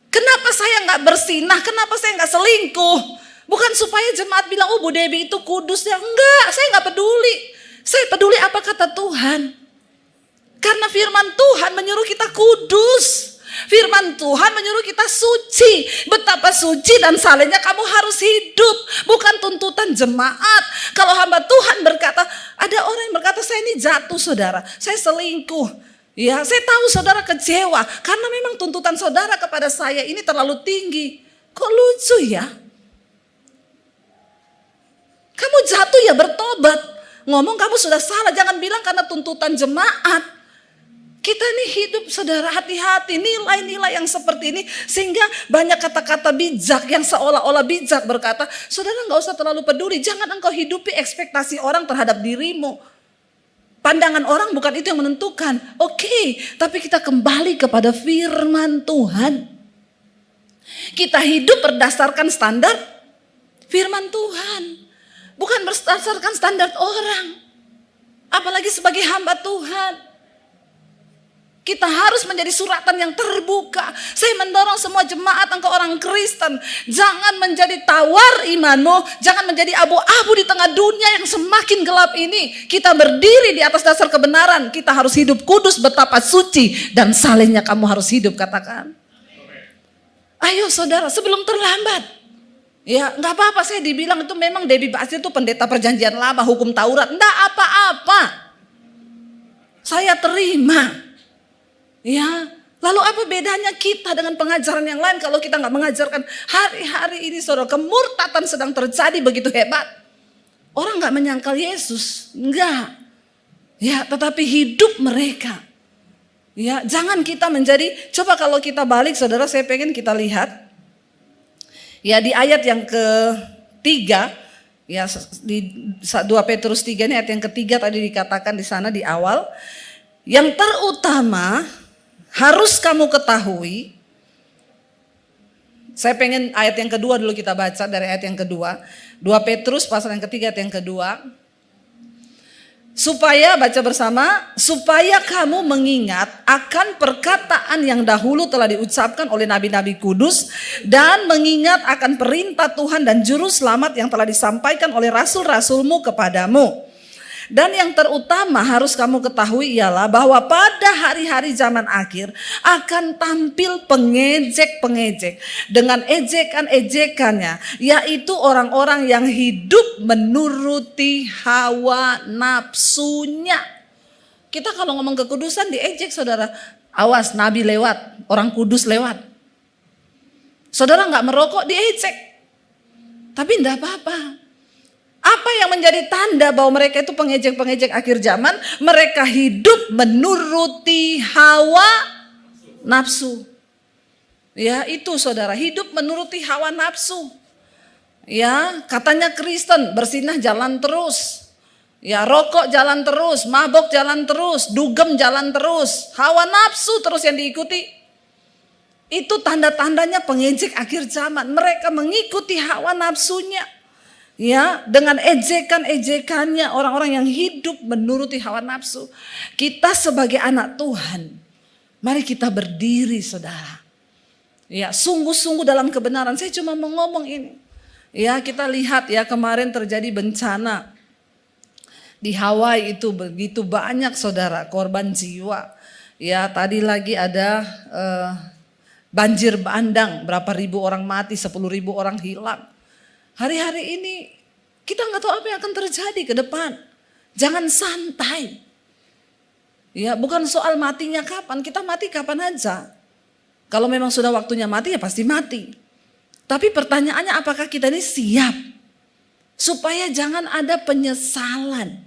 Kenapa saya gak bersinah? Kenapa saya gak selingkuh? Bukan supaya jemaat bilang, oh Bu Debbie itu kudus ya. Enggak, saya gak peduli. Saya peduli apa kata Tuhan. Karena firman Tuhan menyuruh kita kudus. Firman Tuhan menyuruh kita suci. Betapa suci dan salehnya kamu harus hidup. Bukan tuntutan jemaat. Kalau hamba Tuhan berkata, ada orang yang berkata, saya ini jatuh saudara. Saya selingkuh. Ya, saya tahu saudara kecewa. Karena memang tuntutan saudara kepada saya ini terlalu tinggi. Kok lucu ya? Kamu jatuh ya bertobat. Ngomong kamu sudah salah. Jangan bilang karena tuntutan jemaat. Kita ini hidup saudara, hati-hati, nilai-nilai yang seperti ini. Sehingga banyak kata-kata bijak yang seolah-olah bijak berkata, saudara gak usah terlalu peduli. Jangan engkau hidupi ekspektasi orang terhadap dirimu. Pandangan orang bukan itu yang menentukan. Oke, tapi kita kembali kepada firman Tuhan. Kita hidup berdasarkan standar firman Tuhan. Bukan berdasarkan standar orang. Apalagi sebagai hamba Tuhan. Kita harus menjadi suratan yang terbuka. Saya mendorong semua jemaat engkau orang Kristen. Jangan menjadi tawar imanmu. Jangan menjadi abu-abu di tengah dunia yang semakin gelap ini. Kita berdiri di atas dasar kebenaran. Kita harus hidup kudus, betapa suci dan salehnya kamu harus hidup. Katakan. Ayo saudara, sebelum terlambat. Ya gak apa-apa, saya dibilang itu memang Debbie Basir itu pendeta perjanjian lama, hukum Taurat. Enggak apa-apa. Saya terima. Ya, lalu apa bedanya kita dengan pengajaran yang lain kalau kita nggak mengajarkan hari-hari ini saudara kemurtatan sedang terjadi begitu hebat. Orang nggak menyangkal Yesus, enggak. Ya, tetapi hidup mereka. Ya, jangan kita menjadi. Coba kalau kita balik, saudara, saya pengen kita lihat. Ya di ayat yang ketiga, ya di 2 Petrus 3 ini ayat yang ketiga tadi dikatakan di sana di awal. Yang terutama harus kamu ketahui, saya pengen ayat yang kedua dulu kita baca dari ayat yang kedua. 2 Petrus pasal yang ketiga ayat yang kedua. Supaya, baca bersama, supaya kamu mengingat akan perkataan yang dahulu telah diucapkan oleh nabi-nabi kudus. Dan mengingat akan perintah Tuhan dan juru selamat yang telah disampaikan oleh rasul-rasulmu kepadamu. Dan yang terutama harus kamu ketahui ialah bahwa pada hari-hari zaman akhir akan tampil pengejek-pengejek dengan ejekan-ejekannya, yaitu orang-orang yang hidup menuruti hawa nafsunya. Kita kalau ngomong kekudusan diejek saudara, awas nabi lewat, orang kudus lewat. Saudara gak merokok diejek, tapi enggak apa-apa. Apa yang menjadi tanda bahwa mereka itu pengejek-pengejek akhir zaman? Mereka hidup menuruti hawa nafsu. Ya itu saudara, hidup menuruti hawa nafsu. Ya katanya Kristen, bersinah jalan terus. Ya rokok jalan terus, mabok jalan terus, dugem jalan terus. Hawa nafsu terus yang diikuti. Itu tanda-tandanya pengejek akhir zaman. Mereka mengikuti hawa nafsunya. Ya, dengan ejekan-ejekannya orang-orang yang hidup menuruti hawa nafsu. Kita sebagai anak Tuhan, mari kita berdiri saudara. Ya, sungguh-sungguh dalam kebenaran. Saya cuma mau ngomong ini. Ya, kita lihat ya kemarin terjadi bencana. Di Hawaii itu begitu banyak saudara korban jiwa. Ya tadi lagi ada banjir bandang, berapa ribu orang mati, 10.000 orang hilang. Hari-hari ini kita nggak tahu apa yang akan terjadi ke depan. Jangan santai. Ya bukan soal matinya kapan, kita mati kapan aja. Kalau memang sudah waktunya mati ya pasti mati. Tapi pertanyaannya apakah kita ini siap? Supaya jangan ada penyesalan.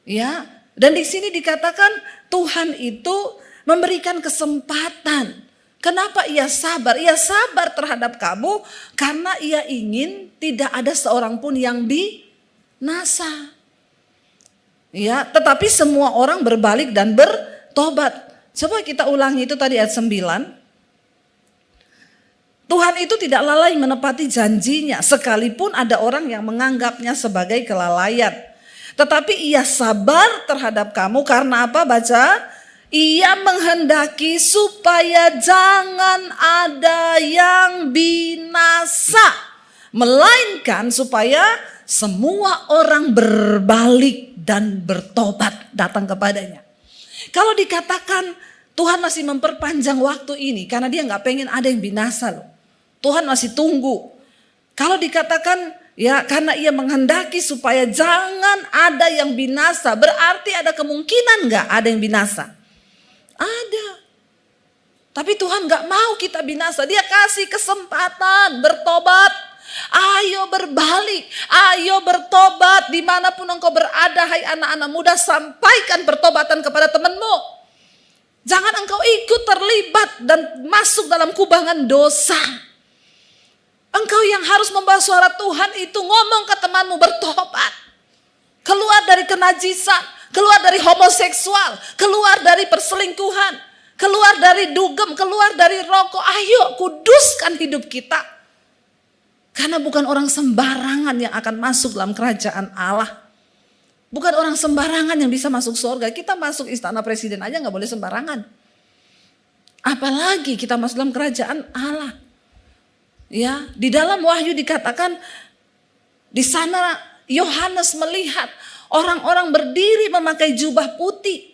Ya, dan di sini dikatakan Tuhan itu memberikan kesempatan. Kenapa ia sabar? Ia sabar terhadap kamu karena ia ingin tidak ada seorang pun yang binasa. Ya, tetapi semua orang berbalik dan bertobat. Coba kita ulangi itu tadi ayat 9. Tuhan itu tidak lalai menepati janjinya sekalipun ada orang yang menganggapnya sebagai kelalaian. Tetapi ia sabar terhadap kamu karena apa? Baca. Ia menghendaki supaya jangan ada yang binasa. Melainkan supaya semua orang berbalik dan bertobat datang kepadanya. Kalau dikatakan Tuhan masih memperpanjang waktu ini karena dia gak pengen ada yang binasa loh. Tuhan masih tunggu. Kalau dikatakan ya karena ia menghendaki supaya jangan ada yang binasa. Berarti ada kemungkinan gak ada yang binasa? Ada. Tapi Tuhan gak mau kita binasa. Dia kasih kesempatan bertobat. Ayo berbalik. Ayo bertobat. Dimanapun engkau berada hai anak-anak muda. Sampaikan pertobatan kepada temanmu. Jangan engkau ikut terlibat dan masuk dalam kubangan dosa. Engkau yang harus membawa suara Tuhan itu ngomong ke temanmu bertobat. Keluar dari kenajisan, keluar dari homoseksual, keluar dari perselingkuhan, keluar dari dugem, keluar dari rokok. Ayo kuduskan hidup kita. Karena bukan orang sembarangan yang akan masuk dalam kerajaan Allah. Bukan orang sembarangan yang bisa masuk surga. Kita masuk istana presiden aja gak boleh sembarangan. Apalagi kita masuk dalam kerajaan Allah. Ya, di dalam Wahyu dikatakan di sana Yohanes melihat orang-orang berdiri memakai jubah putih.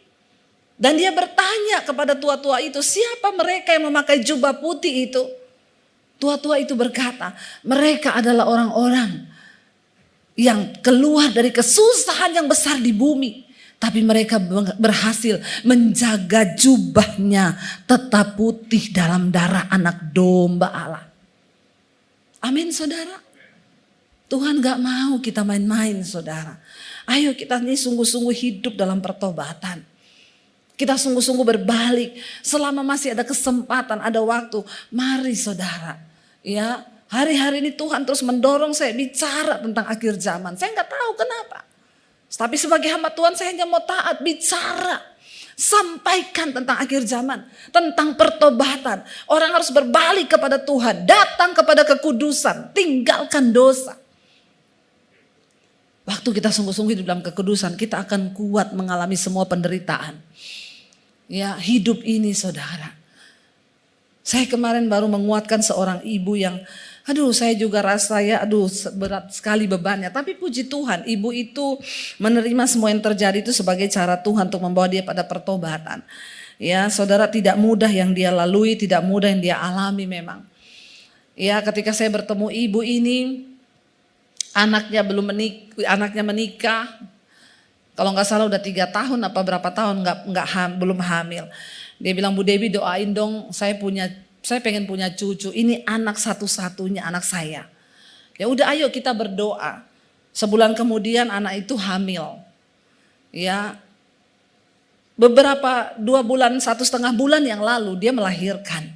Dan dia bertanya kepada tua-tua itu, siapa mereka yang memakai jubah putih itu? Tua-tua itu berkata, mereka adalah orang-orang yang keluar dari kesusahan yang besar di bumi. Tapi mereka berhasil menjaga jubahnya tetap putih dalam darah anak domba Allah. Amin saudara. Tuhan gak mau kita main-main saudara. Ayo kita ini sungguh-sungguh hidup dalam pertobatan. Kita sungguh-sungguh berbalik. Selama masih ada kesempatan, ada waktu. Mari saudara. Ya, hari-hari ini Tuhan terus mendorong saya bicara tentang akhir zaman. Saya gak tahu kenapa. Tapi sebagai hamba Tuhan saya hanya mau taat bicara. Sampaikan tentang akhir zaman, tentang pertobatan. Orang harus berbalik kepada Tuhan, datang kepada kekudusan, tinggalkan dosa. Waktu kita sungguh-sungguh hidup dalam kekudusan, kita akan kuat mengalami semua penderitaan. Ya, hidup ini saudara. Saya kemarin baru menguatkan seorang ibu yang saya juga rasa ya berat sekali bebannya. Tapi puji Tuhan ibu itu menerima semua yang terjadi itu sebagai cara Tuhan untuk membawa dia pada pertobatan. Ya saudara, tidak mudah yang dia lalui, tidak mudah yang dia alami memang. Ya ketika saya bertemu ibu ini, anaknya menikah. Kalau nggak salah udah 3 tahun apa berapa tahun belum hamil. Dia bilang, Bu Dewi doain dong, saya pengen punya cucu. Ini anak satu-satunya anak saya. Ya udah ayo kita berdoa. Sebulan kemudian anak itu hamil. Ya. 2 bulan, 1,5 bulan yang lalu dia melahirkan.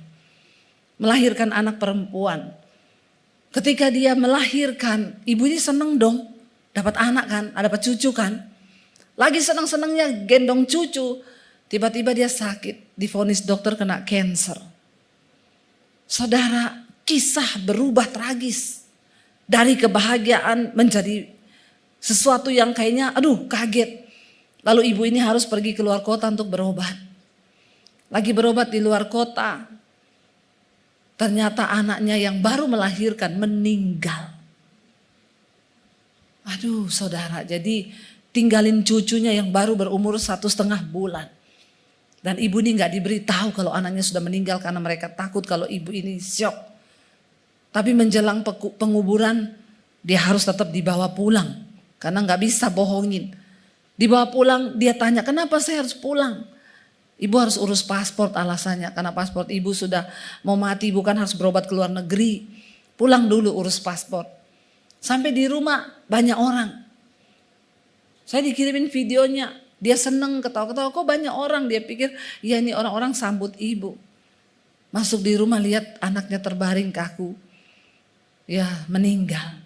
Melahirkan anak perempuan. Ketika dia melahirkan, ibu ini seneng dong. Dapat anak kan, dapat cucu kan. Lagi seneng-senengnya gendong cucu. Tiba-tiba dia sakit, divonis dokter kena cancer. Saudara, kisah berubah tragis. Dari kebahagiaan menjadi sesuatu yang kayaknya kaget. Lalu ibu ini harus pergi keluar kota untuk berobat. Lagi berobat di luar kota. Ternyata anaknya yang baru melahirkan meninggal. Saudara, jadi tinggalin cucunya yang baru berumur 1,5 bulan. Dan ibu ini gak diberitahu kalau anaknya sudah meninggal karena mereka takut kalau ibu ini syok. Tapi menjelang penguburan dia harus tetap dibawa pulang karena gak bisa bohongin. Dibawa pulang dia tanya, kenapa saya harus pulang? Ibu harus urus paspor alasannya karena paspor ibu sudah mau mati, bukan harus berobat ke luar negeri. Pulang dulu urus paspor. Sampai di rumah banyak orang. Saya dikirimin videonya, dia seneng ketawa-ketawa, kok banyak orang, dia pikir ya ini orang-orang sambut ibu. Masuk di rumah lihat anaknya terbaring kaku, ya meninggal.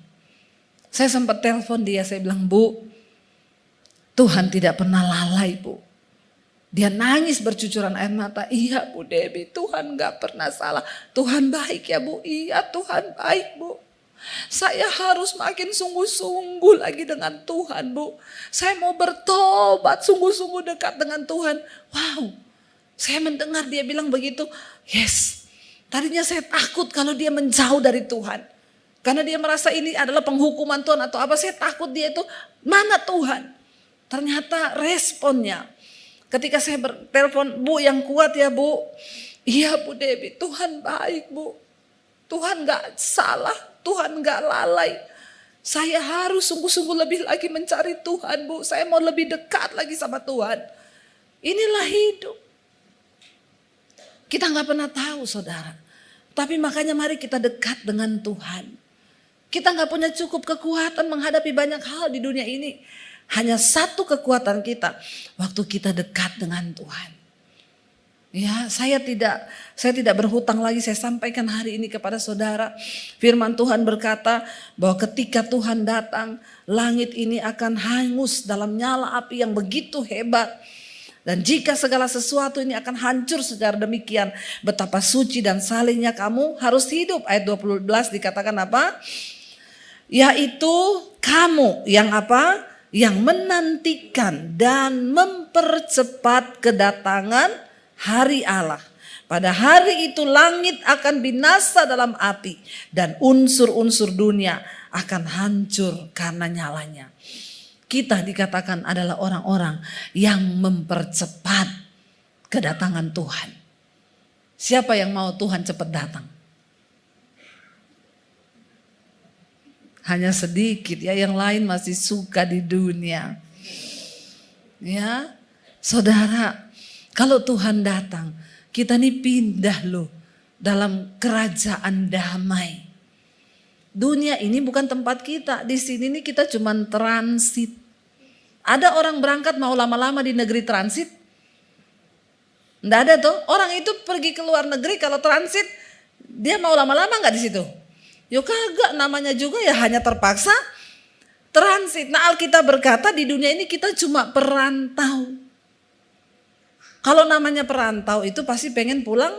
Saya sempat telepon dia, saya bilang, Bu, Tuhan tidak pernah lalai, Bu. Dia nangis bercucuran air mata, iya Bu Debbie, Tuhan gak pernah salah. Tuhan baik ya Bu, iya Tuhan baik Bu. Saya harus makin sungguh-sungguh lagi dengan Tuhan, Bu. Saya mau bertobat, sungguh-sungguh dekat dengan Tuhan. Wow, saya mendengar dia bilang begitu. Yes, tadinya saya takut kalau dia menjauh dari Tuhan. Karena dia merasa ini adalah penghukuman Tuhan atau apa. Saya takut dia itu, mana Tuhan? Ternyata responnya. Ketika saya bertelepon, Bu yang kuat ya Bu. Iya Bu Debbie, Tuhan baik Bu. Tuhan gak salah, Tuhan gak lalai. Saya harus sungguh-sungguh lebih lagi mencari Tuhan Bu. Saya mau lebih dekat lagi sama Tuhan. Inilah hidup. Kita gak pernah tahu saudara. Tapi makanya mari kita dekat dengan Tuhan. Kita gak punya cukup kekuatan menghadapi banyak hal di dunia ini. Hanya satu kekuatan kita. Waktu kita dekat dengan Tuhan. Ya, saya tidak berhutang lagi. Saya sampaikan hari ini kepada saudara. Firman Tuhan berkata bahwa ketika Tuhan datang, langit ini akan hangus dalam nyala api yang begitu hebat. Dan jika segala sesuatu ini akan hancur secara demikian, betapa suci dan salehnya kamu harus hidup. Ayat 12 dikatakan apa? Yaitu kamu yang apa? Yang menantikan dan mempercepat kedatangan hari Allah. Pada hari itu langit akan binasa dalam api dan unsur-unsur dunia akan hancur karena nyalanya. Kita dikatakan adalah orang-orang yang mempercepat kedatangan Tuhan. Siapa yang mau Tuhan cepat datang? Hanya sedikit ya, yang lain masih suka di dunia. Ya, saudara, kalau Tuhan datang, kita nih pindah loh dalam kerajaan damai. Dunia ini bukan tempat kita, di sini nih kita cuman transit. Ada orang berangkat mau lama-lama di negeri transit? Enggak ada tuh. Orang itu pergi ke luar negeri kalau transit, dia mau lama-lama enggak di situ? Yo kagak, namanya juga ya hanya terpaksa transit. Nah, Alkitab berkata di dunia ini kita cuma perantau. Kalau namanya perantau itu pasti pengen pulang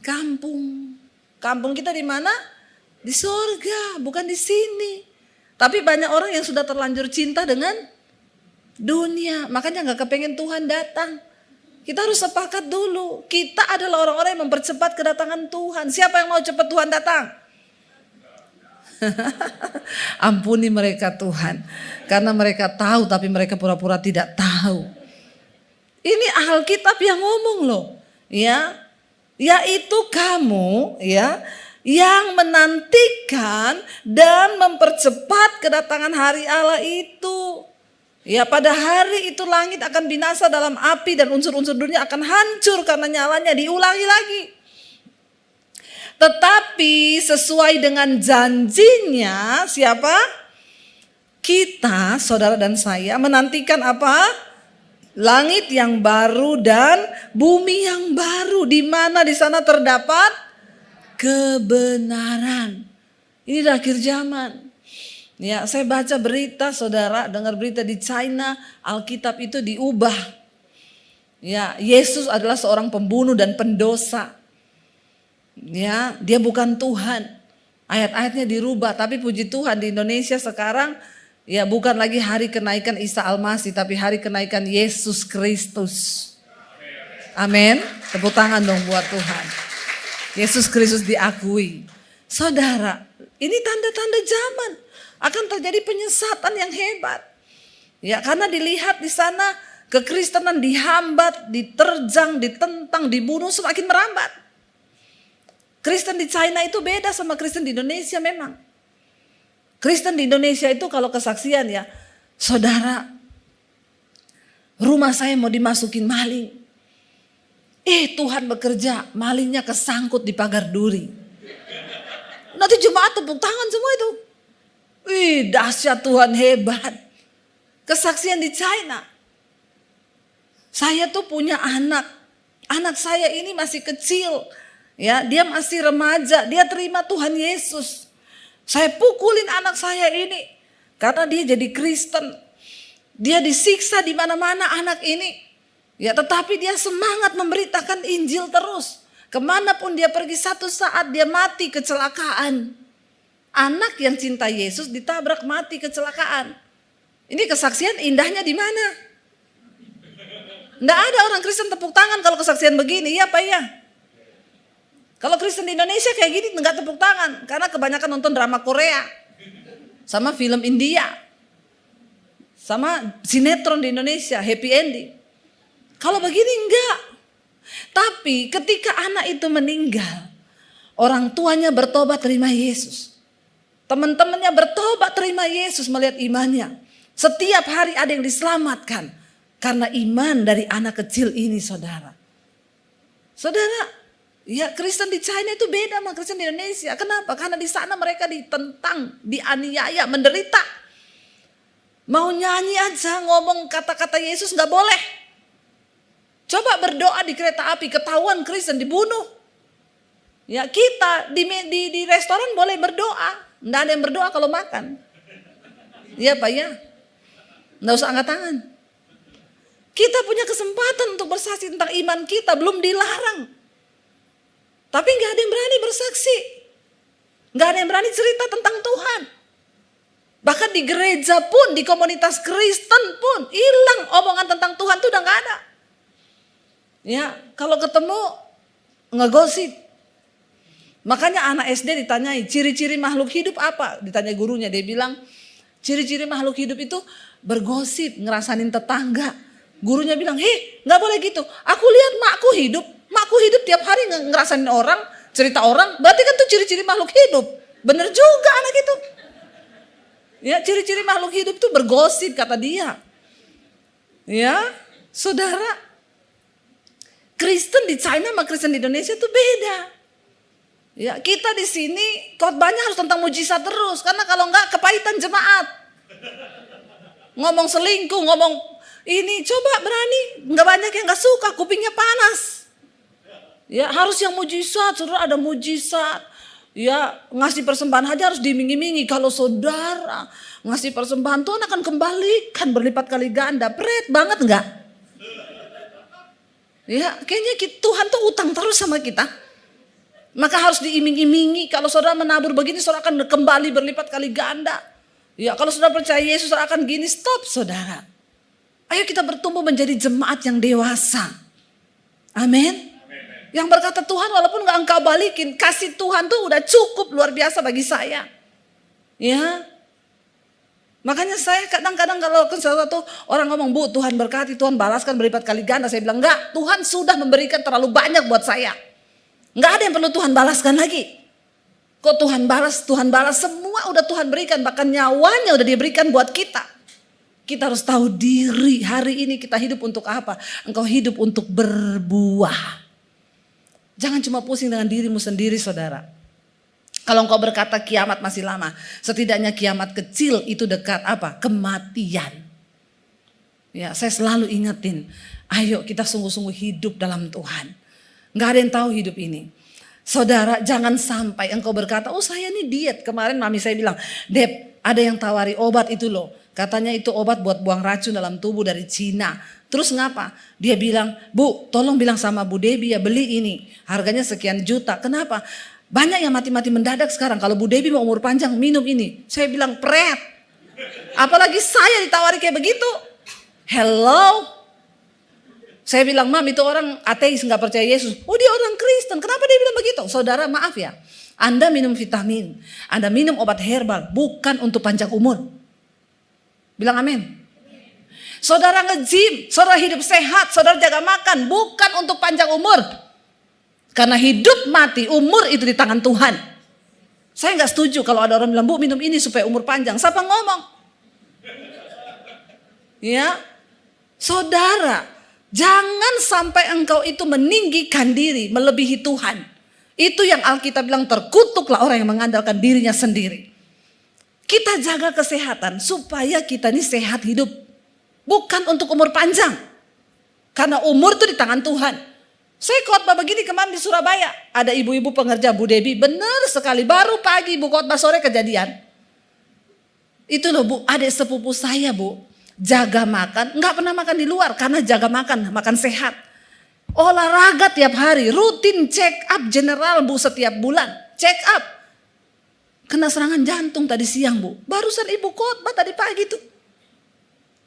kampung. Kampung kita di mana? Di sorga, bukan di sini. Tapi banyak orang yang sudah terlanjur cinta dengan dunia. Makanya gak kepengen Tuhan datang. Kita harus sepakat dulu. Kita adalah orang-orang yang mempercepat kedatangan Tuhan. Siapa yang mau cepat Tuhan datang? Ampuni mereka Tuhan. Karena mereka tahu tapi mereka pura-pura tidak tahu. Ini Alkitab yang ngomong loh. Ya, yaitu kamu ya yang menantikan dan mempercepat kedatangan hari Allah itu. Ya, pada hari itu langit akan binasa dalam api dan unsur-unsur dunia akan hancur karena nyalanya. Diulangi lagi. Tetapi sesuai dengan janjinya siapa? Kita, saudara dan saya menantikan apa? Langit yang baru dan bumi yang baru. Di mana di sana terdapat kebenaran. Ini akhir zaman. Ya, saya baca berita, saudara, dengar berita di China, Alkitab itu diubah. Ya, Yesus adalah seorang pembunuh dan pendosa. Ya, dia bukan Tuhan. Ayat-ayatnya dirubah, tapi puji Tuhan di Indonesia sekarang ya bukan lagi hari kenaikan Isa Al-Masih, tapi hari kenaikan Yesus Kristus. Amin. Tepuk tangan dong buat Tuhan. Yesus Kristus diakui. Saudara, ini tanda-tanda zaman. Akan terjadi penyesatan yang hebat. Ya, karena dilihat di sana kekristenan dihambat, diterjang, ditentang, dibunuh, semakin merambat. Kristen di China itu beda sama Kristen di Indonesia memang. Kristen di Indonesia itu kalau kesaksian ya, saudara, rumah saya mau dimasukin maling. Tuhan bekerja, malingnya kesangkut di pagar duri. Nanti jemaat tepuk tangan semua itu. Dahsyat, Tuhan hebat. Kesaksian di China. Saya tuh punya anak. Anak saya ini masih kecil. Ya, dia masih remaja. Dia terima Tuhan Yesus. Saya pukulin anak saya ini. Karena dia jadi Kristen. Dia disiksa di mana-mana anak ini. Ya, tetapi dia semangat memberitakan Injil terus. Kemanapun dia pergi, satu saat dia mati kecelakaan. Anak yang cinta Yesus ditabrak mati kecelakaan. Ini kesaksian indahnya di mana? Nggak ada orang Kristen tepuk tangan kalau kesaksian begini, iya Pak ya? Kalau Kristen di Indonesia kayak gini nggak tepuk tangan. Karena kebanyakan nonton drama Korea. Sama film India. Sama sinetron di Indonesia, happy ending. Kalau begini enggak. Tapi ketika anak itu meninggal, orang tuanya bertobat terima Yesus. Teman-temannya bertobat terima Yesus melihat imannya. Setiap hari ada yang diselamatkan. Karena iman dari anak kecil ini saudara. Saudara, ya Kristen di China itu beda sama Kristen di Indonesia. Kenapa? Karena di sana mereka ditentang, dianiaya, menderita. Mau nyanyi aja ngomong kata-kata Yesus gak boleh. Coba berdoa di kereta api, ketahuan Kristen dibunuh. Ya kita di restoran boleh berdoa. Nggak ada yang berdoa kalau makan. Iya Pak ya. Nggak usah angkat tangan. Kita punya kesempatan untuk bersaksi tentang iman kita, belum dilarang. Tapi nggak ada yang berani bersaksi. Nggak ada yang berani cerita tentang Tuhan. Bahkan di gereja pun, di komunitas Kristen pun hilang omongan tentang Tuhan tuh udah nggak ada. Ya, kalau ketemu ngegosip. Makanya anak SD ditanyai, ciri-ciri makhluk hidup apa? Ditanya gurunya, dia bilang, ciri-ciri makhluk hidup itu bergosip, ngerasain tetangga. Gurunya bilang, gak boleh gitu. Aku lihat makku hidup tiap hari ngerasain orang, cerita orang, berarti kan tuh ciri-ciri makhluk hidup. Bener juga anak itu. Ya, ciri-ciri makhluk hidup itu bergosip kata dia. Ya, saudara, Kristen di China sama Kristen di Indonesia itu beda. Ya, kita di sini khotbahnya harus tentang mujizat terus, karena kalau enggak kepahitan jemaat. Ngomong selingkuh, ngomong ini, coba berani, enggak banyak yang enggak suka, kupingnya panas. Ya, harus yang mujizat, saudara ada mujizat. Ya, ngasih persembahan aja harus diiming-imingi. Kalau saudara ngasih persembahan, Tuhan akan kembalikan berlipat kali ganda. Pret banget enggak? Ya, kayaknya Tuhan tuh utang terus sama kita. Maka harus diiming-imingi. Kalau saudara menabur begini, saudara akan kembali berlipat kali ganda. Ya, kalau saudara percaya Yesus, saudara akan gini. Stop saudara. Ayo kita bertumbuh menjadi jemaat yang dewasa. Amin. Yang berkata, Tuhan walaupun gak engkau balikin, kasih Tuhan tuh udah cukup luar biasa bagi saya. Ya. Makanya saya kadang-kadang kalau sesuatu orang ngomong, Bu Tuhan berkati, Tuhan balaskan berlipat kali ganda. Saya bilang enggak, Tuhan sudah memberikan terlalu banyak buat saya. Enggak ada yang perlu Tuhan balaskan lagi. Kok Tuhan balas semua udah Tuhan berikan. Bahkan nyawanya udah diberikan buat kita. Kita harus tahu diri, hari ini kita hidup untuk apa? Engkau hidup untuk berbuah. Jangan cuma pusing dengan dirimu sendiri saudara. Kalau engkau berkata kiamat masih lama, setidaknya kiamat kecil itu dekat apa? Kematian. Ya, saya selalu ingetin, ayo kita sungguh-sungguh hidup dalam Tuhan. Nggak ada yang tahu hidup ini. Saudara, jangan sampai engkau berkata, oh saya ini diet. Kemarin mami saya bilang, Dep, ada yang tawari obat itu loh. Katanya itu obat buat buang racun dalam tubuh dari Cina. Terus ngapa? Dia bilang, Bu, tolong bilang sama Bu Debbie ya beli ini. Harganya sekian juta. Kenapa? Banyak yang mati-mati mendadak sekarang. Kalau Bu Debbie mau umur panjang minum ini. Saya bilang pret. Apalagi saya ditawari kayak begitu. Hello. Saya bilang, Mam itu orang ateis gak percaya Yesus. Oh dia orang Kristen. Kenapa dia bilang begitu? Saudara maaf ya. Anda minum vitamin. Anda minum obat herbal. Bukan untuk panjang umur. Bilang amin. saudara nge-gym, saudara hidup sehat, saudara jaga makan, bukan untuk panjang umur. Karena hidup mati, umur itu di tangan Tuhan. Saya nggak setuju kalau ada orang bilang, Bu minum ini supaya umur panjang. Siapa ngomong? Ya, saudara, jangan sampai engkau itu meninggikan diri, melebihi Tuhan. Itu yang Alkitab bilang, terkutuklah orang yang mengandalkan dirinya sendiri. Kita jaga kesehatan supaya kita ini sehat hidup. Bukan untuk umur panjang. Karena umur itu di tangan Tuhan. Saya khotbah begini kemarin di Surabaya. Ada ibu-ibu pengerja, Bu Debi. Benar sekali, baru pagi Bu khotbah, sore kejadian. Itu loh Bu, adik sepupu saya Bu. Jaga makan, nggak pernah makan di luar. Karena jaga makan, makan sehat. Olahraga tiap hari, rutin check up general Bu setiap bulan. Check up. Kena serangan jantung tadi siang Bu. Barusan ibu khotbah tadi pagi tuh.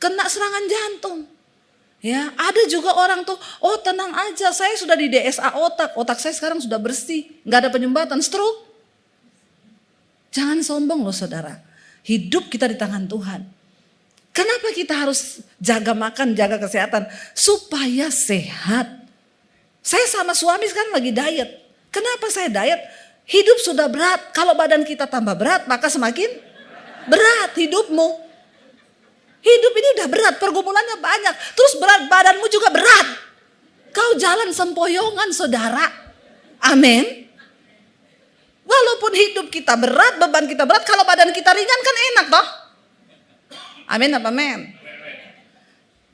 Kena serangan jantung. Ya, ada juga orang tuh, oh tenang aja, saya sudah di DSA otak saya sekarang sudah bersih, nggak ada penyumbatan, stroke. Jangan sombong loh saudara, hidup kita di tangan Tuhan. Kenapa kita harus jaga makan, jaga kesehatan? Supaya sehat. Saya sama suami sekarang lagi diet. Kenapa saya diet? Hidup sudah berat, kalau badan kita tambah berat maka semakin berat hidupmu. Hidup ini udah berat, pergumulannya banyak. Terus berat badanmu juga berat. Kau jalan sempoyongan saudara. Amin. Walaupun hidup kita berat, beban kita berat. Kalau badan kita ringan kan enak toh. Amin apa men?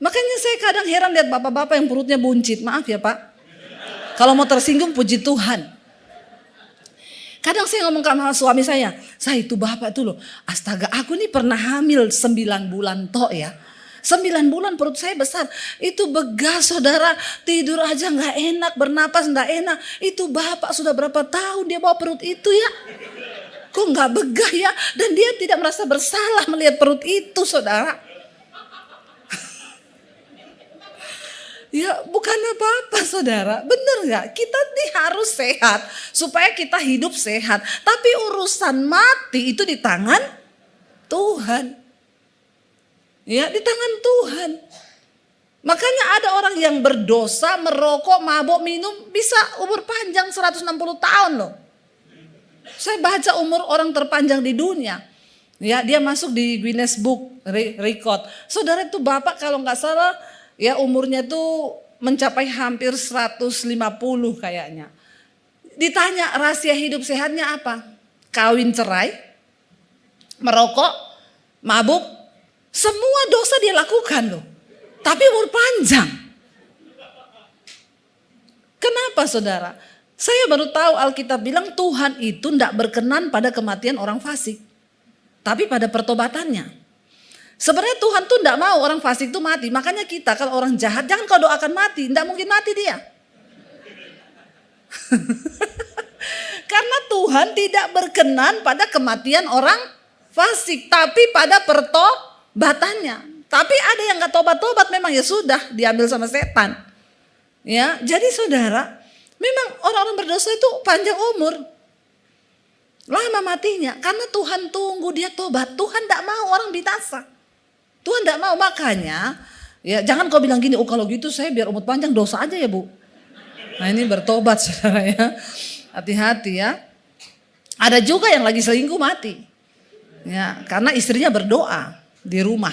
Makanya saya kadang heran lihat bapak-bapak yang perutnya buncit. Maaf ya Pak. Kalau mau tersinggung puji Tuhan. Kadang saya ngomong sama suami saya itu bapak tuh loh, astaga aku nih pernah hamil 9 bulan tok ya. 9 bulan perut saya besar, itu begas saudara, tidur aja gak enak, bernapas gak enak. Itu bapak sudah berapa tahun dia bawa perut itu ya. Kok gak begah ya, dan dia tidak merasa bersalah melihat perut itu saudara. Ya bukan apa-apa saudara, bener gak? Kita nih harus sehat supaya kita hidup sehat. Tapi urusan mati itu di tangan Tuhan. Ya di tangan Tuhan. Makanya ada orang yang berdosa, merokok, mabuk, minum bisa umur panjang 160 tahun loh. Saya baca umur orang terpanjang di dunia. Ya dia masuk di Guinness Book Record. Saudara itu bapak kalau gak salah ya umurnya tuh mencapai hampir 150 kayaknya. Ditanya rahasia hidup sehatnya apa? Kawin cerai, merokok, mabuk, semua dosa dia lakukan loh. Tapi umur panjang. Kenapa saudara? Saya baru tahu Alkitab bilang Tuhan itu tidak berkenan pada kematian orang fasik. Tapi pada pertobatannya. Sebenarnya Tuhan tuh tidak mau orang fasik itu mati. Makanya kita kalau orang jahat jangan kau doakan mati. Tidak mungkin mati dia. Karena Tuhan tidak berkenan pada kematian orang fasik. Tapi pada pertobatannya. Tapi ada yang gak tobat-tobat memang ya sudah diambil sama setan. Ya, jadi saudara, memang orang-orang berdosa itu panjang umur. Lama matinya. Karena Tuhan tunggu dia tobat. Tuhan tidak mau orang binasa. Tuhan tidak mau, makanya ya jangan kau bilang gini, oh kalau gitu saya biar umur panjang dosa aja ya Bu. Nah ini bertobat saudara ya. Hati-hati ya. Ada juga yang lagi selingkuh mati. Ya, karena istrinya berdoa di rumah.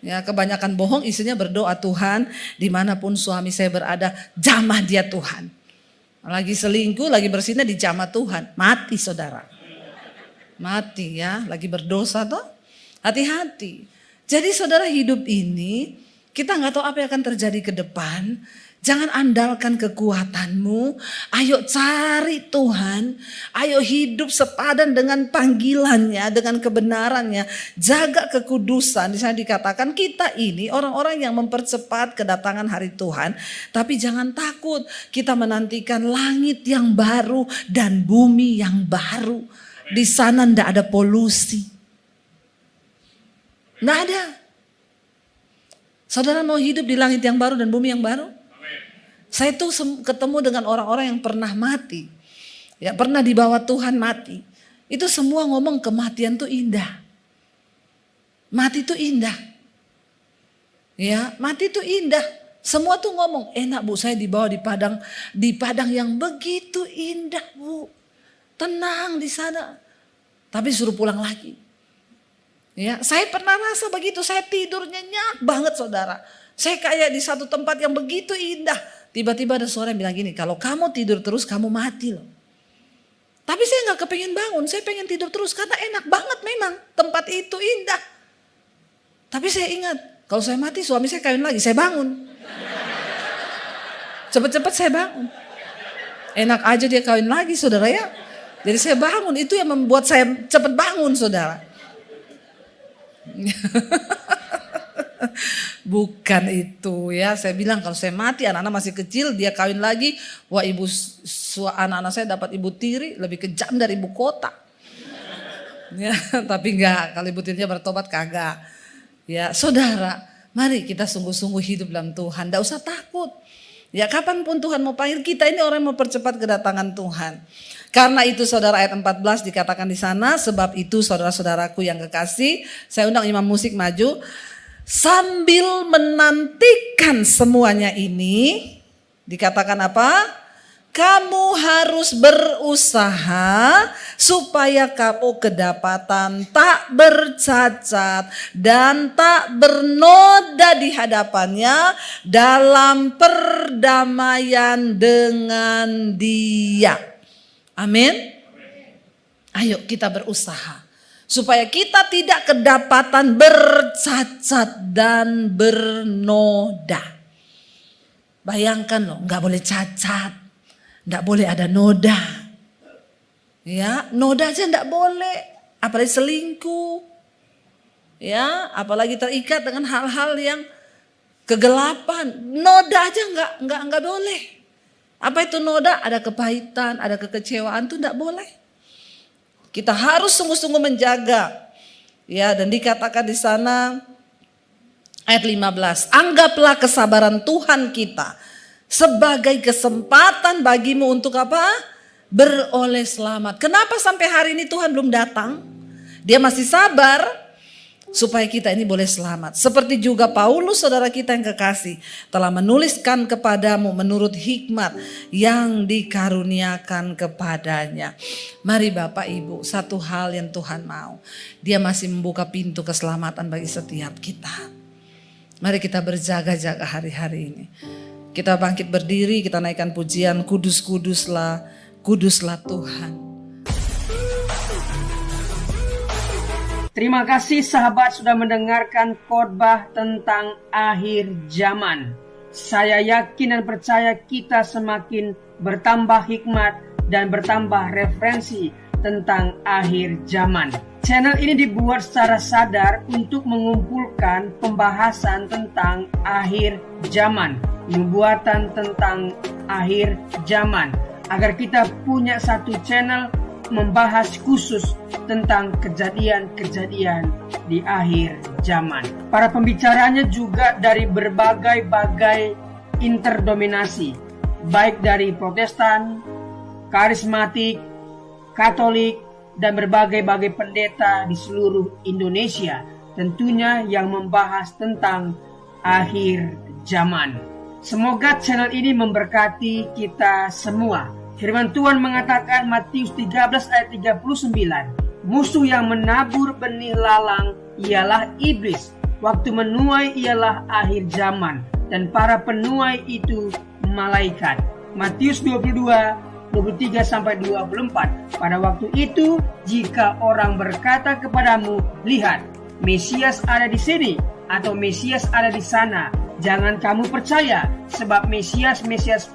Ya kebanyakan bohong, istrinya berdoa, Tuhan dimanapun suami saya berada jamah dia Tuhan. Lagi selingkuh, lagi bersinah di jamah Tuhan. Mati saudara. Mati ya, lagi berdosa toh. Hati-hati. Jadi saudara hidup ini kita nggak tahu apa yang akan terjadi ke depan. Jangan andalkan kekuatanmu. Ayo cari Tuhan. Ayo hidup sepadan dengan panggilannya, dengan kebenarannya. Jaga kekudusan. Di sana dikatakan kita ini orang-orang yang mempercepat kedatangan hari Tuhan. Tapi jangan takut. Kita menantikan langit yang baru dan bumi yang baru. Di sana tidak ada polusi. Nggak ada. Saudara mau hidup di langit yang baru dan bumi yang baru? Saya tuh ketemu dengan orang-orang yang pernah mati. Ya pernah dibawa Tuhan mati. Itu semua ngomong kematian tuh indah. Mati tuh indah. Ya, mati itu indah. Semua tuh ngomong, enak Bu, saya dibawa di padang yang begitu indah Bu. Tenang di sana. Tapi suruh pulang lagi. Ya, saya pernah rasa begitu, saya tidur nyenyak banget saudara. Saya kayak di satu tempat yang begitu indah. Tiba-tiba ada suara yang bilang gini, kalau kamu tidur terus kamu mati loh. Tapi saya gak kepengen bangun, saya pengen tidur terus karena enak banget memang. Tempat itu indah. Tapi saya ingat, kalau saya mati suami saya kawin lagi, saya bangun. Cepet-cepet saya bangun. Enak aja dia kawin lagi saudara ya. Jadi saya bangun, itu yang membuat saya cepat bangun saudara. Bukan itu ya, saya bilang kalau saya mati anak-anak masih kecil dia kawin lagi. Wah anak-anak saya dapat ibu tiri lebih kejam dari ibu kota. Ya, tapi enggak, kalau ibu tirinya bertobat kagak. Ya saudara, mari kita sungguh-sungguh hidup dalam Tuhan, enggak usah takut. Ya kapanpun Tuhan mau panggil kita, ini orang yang mau percepat kedatangan Tuhan. Karena itu saudara ayat 14 dikatakan di sana, sebab itu saudara-saudaraku yang kekasih, saya undang imam musik maju. Sambil menantikan semuanya ini, dikatakan apa? Kamu harus berusaha supaya kamu kedapatan tak bercacat dan tak bernoda di hadapannya dalam perdamaian dengan Dia. Amin. Ayo kita berusaha supaya kita tidak kedapatan bercacat dan bernoda. Bayangkan loh, nggak boleh cacat, nggak boleh ada noda. Ya, noda aja nggak boleh, apalagi selingkuh. Ya, apalagi terikat dengan hal-hal yang kegelapan. Noda aja nggak boleh. Apa itu noda? Ada kepahitan, ada kekecewaan, itu nggak boleh. Kita harus sungguh-sungguh menjaga. Ya, dan dikatakan di sana ayat 15, anggaplah kesabaran Tuhan kita sebagai kesempatan bagimu untuk apa? Beroleh selamat. Kenapa sampai hari ini Tuhan belum datang? Dia masih sabar supaya kita ini boleh selamat. Seperti juga Paulus saudara kita yang kekasih telah menuliskan kepadamu menurut hikmat yang dikaruniakan kepadanya. Mari Bapak Ibu, satu hal yang Tuhan mau, Dia masih membuka pintu keselamatan bagi setiap kita. Mari kita berjaga-jaga hari-hari ini. Kita bangkit berdiri, kita naikkan pujian kudus-kuduslah, kuduslah Tuhan. Terima kasih sahabat sudah mendengarkan khotbah tentang akhir zaman. Saya yakin dan percaya kita semakin bertambah hikmat dan bertambah referensi tentang akhir zaman. Channel ini dibuat secara sadar untuk mengumpulkan pembahasan tentang akhir zaman, nubuatan tentang akhir zaman, agar kita punya satu channel membahas khusus tentang kejadian-kejadian di akhir zaman. Para pembicaranya juga dari berbagai interdominasi, baik dari Protestan, karismatik, Katolik, dan berbagai pendeta di seluruh Indonesia, tentunya yang membahas tentang akhir zaman. Semoga channel ini memberkati kita semua. Firman Tuhan mengatakan Matius 13 ayat 39, musuh yang menabur benih lalang ialah iblis, waktu menuai ialah akhir zaman, dan para penuai itu malaikat. Matius 22:23-24. Pada waktu itu, jika orang berkata kepadamu, lihat, Mesias ada di sini, atau Mesias ada di sana, jangan kamu percaya, sebab Mesias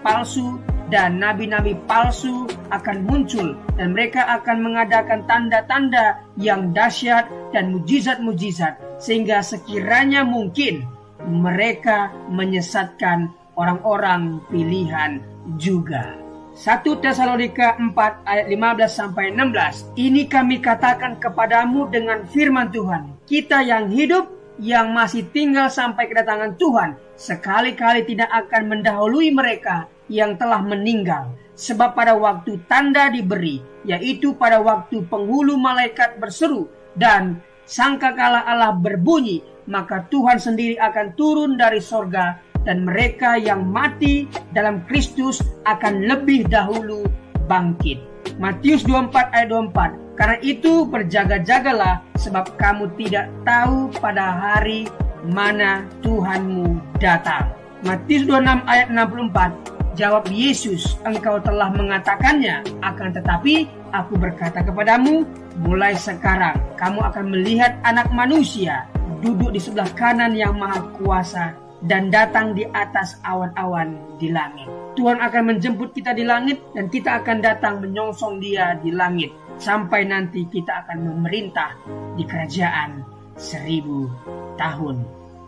palsu dan nabi-nabi palsu akan muncul, dan mereka akan mengadakan tanda-tanda yang dahsyat dan mujizat-mujizat, sehingga sekiranya mungkin mereka menyesatkan orang-orang pilihan juga. 1 Tesalonika 4 ayat 15-16. Ini kami katakan kepadamu dengan firman Tuhan, kita yang hidup, yang masih tinggal sampai kedatangan Tuhan, sekali-kali tidak akan mendahului mereka yang telah meninggal. Sebab pada waktu tanda diberi, yaitu pada waktu penghulu malaikat berseru dan sangkakala Allah berbunyi, maka Tuhan sendiri akan turun dari sorga, dan mereka yang mati dalam Kristus akan lebih dahulu bangkit. Matius 24 ayat 24. Karena itu berjaga-jagalah, sebab kamu tidak tahu pada hari mana Tuhanmu datang. Matius 26 ayat 64. Jawab Yesus, engkau telah mengatakannya, akan tetapi aku berkata kepadamu, mulai sekarang kamu akan melihat Anak Manusia duduk di sebelah kanan yang Maha Kuasa dan datang di atas awan-awan di langit. Tuhan akan menjemput kita di langit, dan kita akan datang menyongsong Dia di langit, sampai nanti kita akan memerintah di kerajaan 1000 tahun.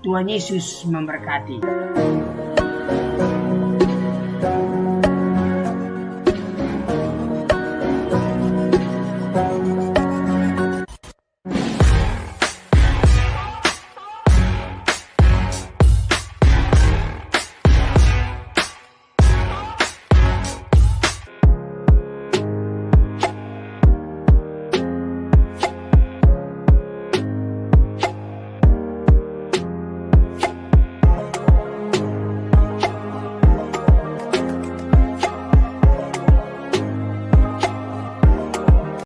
Tuhan Yesus memberkati.